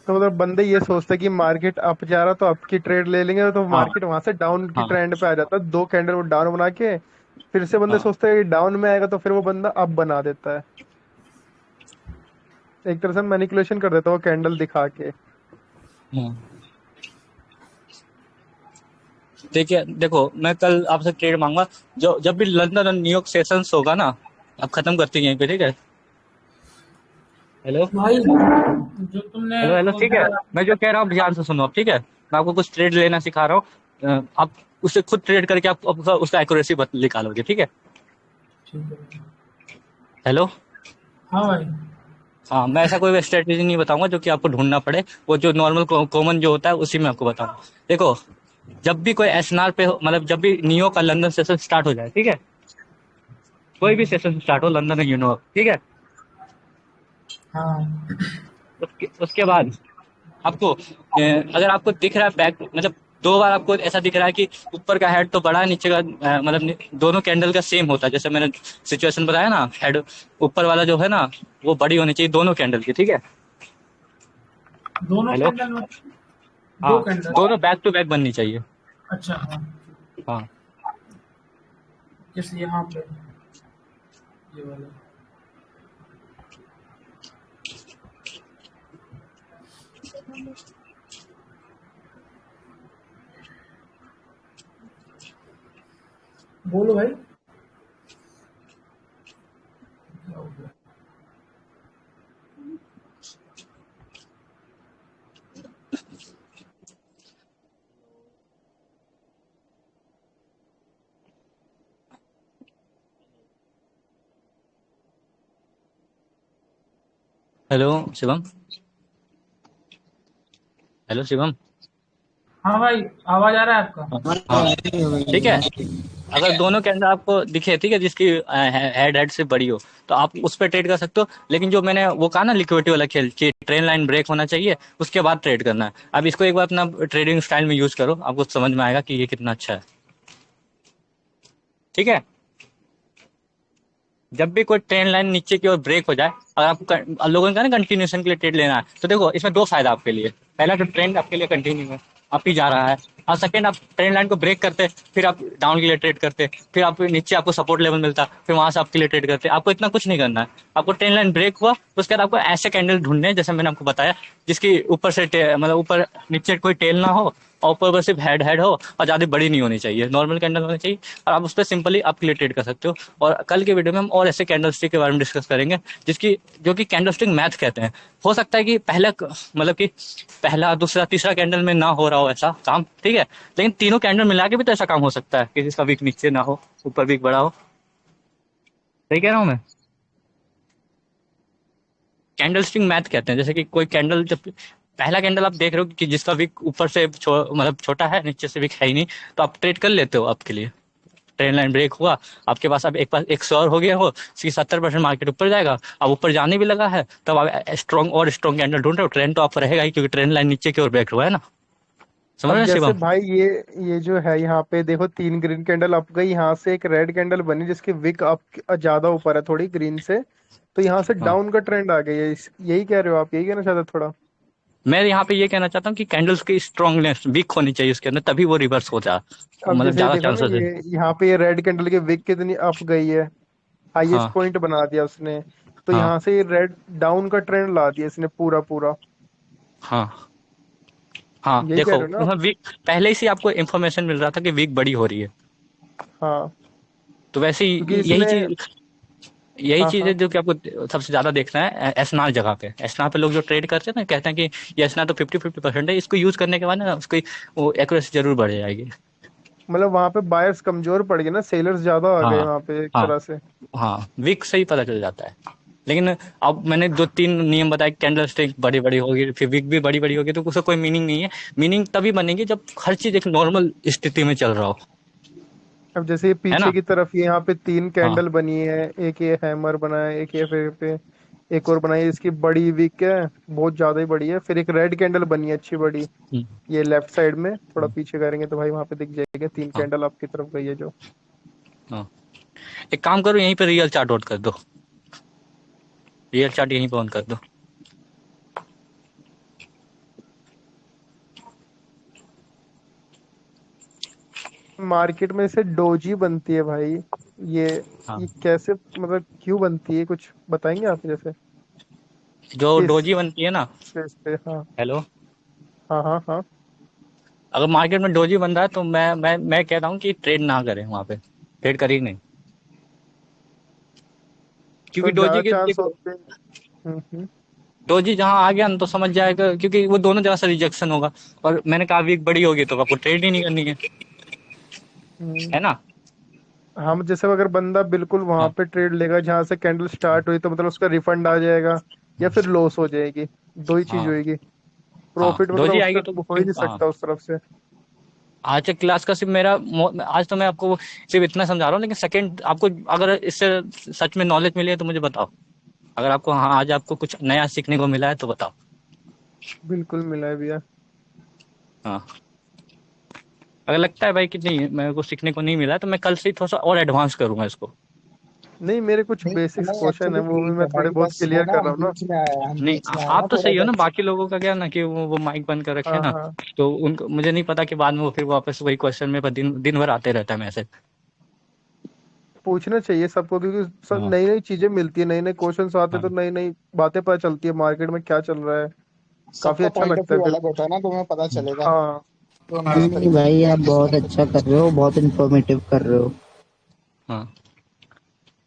तो मतलब बंदे ये सोचते हैं कि मार्केट अप जा रहा तो अप की ट्रेड ले लेंगे, तो हाँ मार्केट वहां से डाउन की हाँ ट्रेंड पे आ जाता है, दो कैंडल वो डाउन बना के फिर से बंदे हाँ सोचते हैं कि डाउन में आएगा, तो फिर वो बंदा अप बना देता है, एक तरह से मैनिपुलेशन कर देता है वो कैंडल दिखा के। हाँ। देखिए देखो, मैं कल आपसे ट्रेड मांगूंगा, जो जब भी लंदन और न्यूयॉर्क सेशंस होगा ना, आप खत्म करते हैं यहीं पे, ठीक है? हेलो भाई, जो तुमने हेलो हेलो, वो ठीक है, डाला। मैं जो कह रहा हूँ ध्यान से सुनो आप, ठीक है? मैं आपको कुछ ट्रेड लेना सिखा रहा हूँ, आप उससे खुद ट्रेड करके आप उसका एक्यूरेसी निकालोगे, ठीक है? ठीक है। हेलो, हाँ भाई। हाँ, मैं ऐसा कोई स्ट्रेटेजी नहीं बताऊंगा जो कि आपको ढूंढना पड़े। वो जो नॉर्मल कॉमन जो होता है उसी में आपको बताऊंगा। देखो, जब भी कोई एसएनआर पे मतलब जब भी नियो का लंदन सेशन स्टार्ट हो जाए, ठीक है, कोई भी सेशन स्टार्ट हो लंदन या न्यूयॉर्क, ठीक है, हाँ उसके बाद आपको अगर आपको दिख रहा है बैक मतलब 2 बार आपको ऐसा दिख रहा है कि ऊपर का हेड तो बड़ा है, नीचे का मतलब दोनों कैंडल का सेम होता है, जैसे मैंने सिचुएशन बताया ना, हेड ऊपर वाला जो है ना वो बड़ी होनी चाहिए दोनों कैंडल की, ठीक है। दोनों हेलो। कैंडल में, दो हाँ, कैंडल। दोनों बैक टू बैक बननी चाहिए। अच्छा हाँ, हाँ, जैसे यहाँ पे ये वाला। बोलो भाई, क्या हो गया? हेलो शिवम। हेलो शिवम। हाँ भाई, आवाज आ रहा है आपका? हाँ, ठीक है। अगर दोनों कैंडल आपको दिखे, ठीक है, जिसकी हेड हेड से बड़ी हो, तो आप उस पर ट्रेड कर सकते हो। लेकिन जो मैंने वो कहा ना लिक्विडिटी वाला खेल कि ट्रेन लाइन ब्रेक होना चाहिए, उसके बाद ट्रेड करना है। अब इसको एक बार अपना ट्रेडिंग स्टाइल में यूज करो, आपको समझ में आएगा कि ये कितना अच्छा है, ठीक है। जब भी कोई ट्रेन लाइन नीचे की ओर ब्रेक हो जाए, अगर आपको लोगों का ना कंटिन्यूएशन के लिए ट्रेड लेना है, तो देखो इसमें 2 फायदा आपके लिए। पहला, जो ट्रेंड आपके लिए कंटिन्यू है, आप ही जा रहा है। और सेकंड, आप ट्रेंड लाइन को ब्रेक करते, फिर आप डाउन के लिए ट्रेड करते, फिर आप नीचे आपको सपोर्ट लेवल मिलता, फिर वहां से आपके लिए ट्रेड करते। आपको इतना कुछ नहीं करना है। आपको ट्रेंड लाइन ब्रेक हुआ, उसके बाद आपको ऐसे कैंडल ढूंढने हैं, जैसे मैंने आपको बताया, जिसकी ऊपर से मतलब ऊपर नीचे कोई टेल ना हो, और ऊपर बस सिर्फ हेड हेड हो, और ज्यादा बड़ी नहीं होनी चाहिए, नॉर्मल कैंडल होनी चाहिए। और आप उस पर सिंपली आप क्लियर ट्रेड कर सकते हो। और कल के वीडियो में हम और ऐसे कैंडल स्टिक के बारे में डिस्कस करेंगे, जिसकी जो कि कैंडल स्टिक मैथ कहते हैं। हो सकता है कि मतलब कि पहला दूसरा तीसरा कैंडल में ना हो रहा हो ऐसा काम, ठीक है, लेकिन तीनों कैंडल मिला के भी तो ऐसा काम हो सकता है कि जिसका वीक नीचे ना हो, ऊपर वीक बड़ा हो। सही कह रहा हूँ मैं? कैंडल स्टिक मैथ कहते हैं। जैसे कि कोई कैंडल, जब पहला कैंडल आप देख रहे हो कि जिसका विक ऊपर से मतलब छोटा है, नीचे से विक है ही नहीं, तो आप ट्रेड कर लेते हो आपके लिए। ट्रेंड लाइन ब्रेक हुआ, आपके पास अब एक पास 100 हो गया हो, इसकी 70% मार्केट ऊपर जाएगा, अब ऊपर जाने भी लगा है, तब आप स्ट्रॉन्ग और स्ट्रॉन्ग कैंडल ढूंढ रहे हो। ट्रेंड तो आपका रहेगा ही, क्योंकि ट्रेंड लाइन नीचे की ओर ब्रेक हुआ है ना। समझ रहे अब हैं जैसे शिवम? भाई ये जो है यहाँ पे देखो, 3 ग्रीन कैंडल अप गई, यहाँ से एक रेड कैंडल बनी जिसकी विक अप ज्यादा ऊपर है थोड़ी ग्रीन से, तो यहाँ से हाँ, डाउन का ट्रेंड आ गया है। यही कह रहे हो आप? यही कहना चाहते हो थोड़ा? मैं यहाँ पे ये कहना चाहता हूँ कि कैंडल्स की स्ट्रॉन्गनेस वीक होनी चाहिए उसके अंदर, तभी वो रिवर्स हो जाए, अब मतलब जैसे ये ज्यादा देखो ना, चांसेस है। ये यहाँ पे ये रेड कैंडल की विक कितनी अप गई है, हाईएस्ट हाँ, पॉइंट बना दिया उसने। तो हाँ, यहाँ से ये रेड डाउन का ट्रेंड ला दिया इसने पूरा पूरा। हाँ, हाँ, यही कह देखो रहे हो ना आप? उसमें वीक पहले ही से आपको इन्फॉर्मेशन मिल रहा था कि वीक बड़ी हो रही है। हाँ, तो वैसे ही क्योंकि यही इसने, चीज, यही हाँ चीज है हाँ, जो कि आपको सबसे ज्यादा देखना है एसएनआर जगह पे। एसएनआर पे लोग जो ट्रेड करते हैं ना, कहते हैं कि ये एसएनआर तो 50-50% है, इसको यूज करने के बाद ना उसकी वो एक्यूरेसी जरूर बढ़ जाएगी। मतलब वहां पे बायर्स कमजोर पड़ गए ना, सेलर्स ज्यादा आ गए हाँ, वहां पे एक हाँ, तरह से। हाँ, वीक से ही पता चल जाता है। लेकिन अब मैंने 2-3 नियम बताए, कैंडल स्टिक बड़ी बड़ी होगी, फिर वीक भी बड़ी बड़ी होगी, तो उसका कोई मीनिंग नहीं है। मीनिंग तभी बनेगी जब हर चीज एक नॉर्मल स्थिति में चल रहा हो, अब जैसे ये है पीछे ना। की तरफ ये यहाँ पे 3 कैंडल हाँ, बनी है, एक ये हैमर बना है, एक ये फिर पे एक और बनाई है, इसकी बड़ी वीक है, बहुत ज्यादा ही बड़ी है। फिर एक रेड कैंडल बनी है अच्छी बड़ी, हम्म, ये लेफ्ट साइड में थोड़ा हम्म, पीछे करेंगे तो भाई वहां पे दिख जाएगा, तीन हाँ, कैंडल आपकी तरफ गई है जो। हाँ, एक काम करो, यहीं पे रियल चार्ट आउट कर दो, रियल चार्ट यहीं पे ऑन कर दो। मार्केट में से डोजी बनती है भाई, ये हाँ, ये कैसे, मतलब क्यों बनती है, कुछ बताएंगे आप जैसे जो किस डोजी बनती है ना। बेस पे? हाँ हेलो। हाँ हाँ हाँ। अगर मार्केट में डोजी बन रहा है तो मैं कहता हूँ कि ट्रेड ना करें वहां पे, ट्रेड करिए नहीं। क्योंकि तो ज्यादा डोजी के चांस देखो, होते हैं। हम्म। डोजी जहां आ गया ना तो समझ जाएगा, क्योंकि वो दोनों जगह से रिजेक्शन होगा। और मैंने कहा वीक बड़ी होगी तो आपको ट्रेड ही नहीं करनी हम्म। है ना। हम जैसे अगर बंदा बिल्कुल वहां हाँ, पे ट्रेड लेगा जहां से कैंडल स्टार्ट हुई, तो मतलब उसका रिफंड आ जाएगा, या फिर लॉस हो जाएगी, दो ही चीज हाँ होएगी। हाँ, प्रॉफिट दो मतलब जी अब आएगी तक तो हो ही नहीं हाँ। सकता उस तरफ से। आज के क्लास का सिर्फ मेरा आज तो मैं आपको सिर्फ इतना समझा रहा हूँ, लेकिन सेकंड आपको अगर इससे सच में नॉलेज मिली है तो मुझे बताओ। अगर आपको हाँ आज आपको कुछ नया सीखने को मिला है तो बताओ। बिल्कुल मिला है भैया। हाँ, अगर लगता है भाई कि नहीं मेरे को सीखने को नहीं मिला है, तो मैं कल से ही थोड़ा सा और एडवांस करूंगा इसको। नहीं, मेरे कुछ नहीं बेसिक्स नहीं, क्वेश्चन है एक्चुअली वो भी ठीक मैं है थोड़े भाई, बहुत बस वो क्लियर ना कर रहा हूँ ना। हम नहीं बीच में आए आप ना तो थोड़ा सही हो ना, बस। बाकी लोगों का क्या ना कि वो माइक बंद कर रखे हाँ हैं ना, हाँ, तो उनको मुझे नहीं पता कि बाद में वो फिर वापस वही क्वेश्चन में दिन दिन भर आते रहता है मैसेज। पूछना चाहिए सबको, क्योंकि सब हाँ नई नई चीजें मिलती है, नई नई क्वेश्चंस आते हैं, हाँ तो नई नई बातें पता चलती है मार्केट में क्या चल रहा है। काफी सबका अच्छा पॉइंट ऑफ लगता है व्यू फिर। अलग होता है ना, तो हमें पता चलेगा हाँ, तो हम नहीं किस नहीं तरीके से भाई, आप प्रैक्टिस बहुत करते अच्छा हैं। कर रहे हो, बहुत इन्फॉर्मेटिव कर रहे हो। हाँ।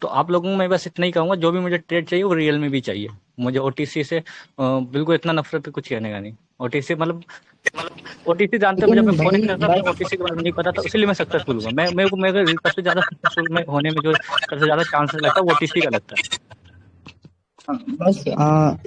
तो आप लोगों को मैं बस इतना ही कहूँगा, जो भी मुझे ट्रेड चाहिए वो रियल में भी चाहिए। मुझे ओटीसी से बिल्कुल इतना नफरत है, कुछ कहने का नहीं। ओटीसी मतलब ओटीसी जानते हो, मुझे अपने लेकिन फोरेक्स भाई में था, मुझे बस ओटीसी के बारे में नहीं पता था, इसीलिए मैं सक्सेसफुल हुआ। मैं मेरे को मेरे सबसे ज्यादा सक्सेसफुल में होने में जो सबसे ज्यादा चांसेस लगता है वो ओटीसी का लगता है। बस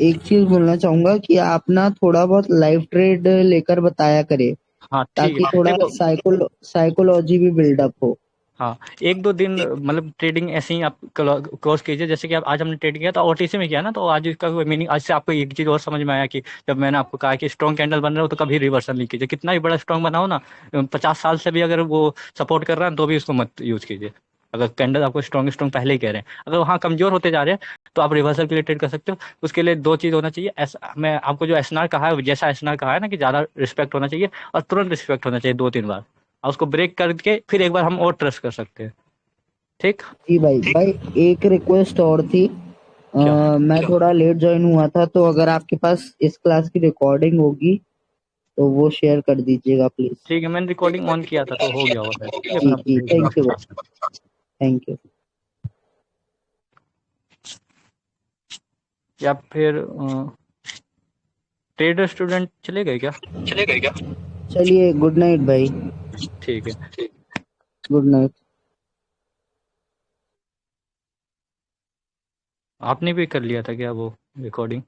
एक चीज बोलना चाहूंगा कि आप ना थोड़ा बहुत लाइव ट्रेड लेकर बताया करे, हाँ ठीक ताकि है, थोड़ा देखो। साइकोलॉजी भी बिल्डअप हो। हाँ, एक दो दिन मतलब ट्रेडिंग ऐसे ही आप क्रॉस कीजिए, जैसे कि आप आज हमने ट्रेड किया तो ओटीसी में किया ना, तो आज इसका कोई मीनिंग, आज से आपको एक चीज और समझ में आया कि जब मैंने आपको कहा कि स्ट्रॉन्ग कैंडल बन रहा हो तो कभी रिवर्सल नहीं कीजिए। कितना भी बड़ा स्ट्रॉन्ग बनाओ ना, 50 साल से भी अगर वो सपोर्ट कर रहा है तो भी उसको मत यूज कीजिए। अगर कैंडल आपको स्ट्रॉन्ग स्ट्रॉन्ग पहले ही कह रहे हैं, अगर वहाँ कमजोर होते जा रहे हैं तो आप रिवर्सल के लिए ट्रेड कर सकते हो। उसके लिए दो चीज होना चाहिए। मैं आपको जो एसएनआर कहा है, जैसा एसएनआर कहा है ना कि ज्यादा रिस्पेक्ट होना चाहिए और तुरंत रिस्पेक्ट होना चाहिए 2-3 बार, और उसको ब्रेक करके फिर एक बार हम और ट्रस्ट कर सकते हैं। ठीक। जी भाई, एक रिक्वेस्ट और थी। क्या? मैं थोड़ा लेट ज्वाइन हुआ था, तो अगर आपके पास इस क्लास की रिकॉर्डिंग होगी तो वो शेयर कर दीजिएगा प्लीज। ठीक है, मैंने रिकॉर्डिंग ऑन किया था तो हो गया होगा शायद। ठीक है, मैं जी आपको जी, भेज दूंगा थैंक आपके यू, पास। Thank you. या फिर ट्रेडर स्टूडेंट चले गए क्या? चलिए, गुड नाइट भाई। ठीक है। Good night. आपने भी कर लिया था क्या वो रिकॉर्डिंग?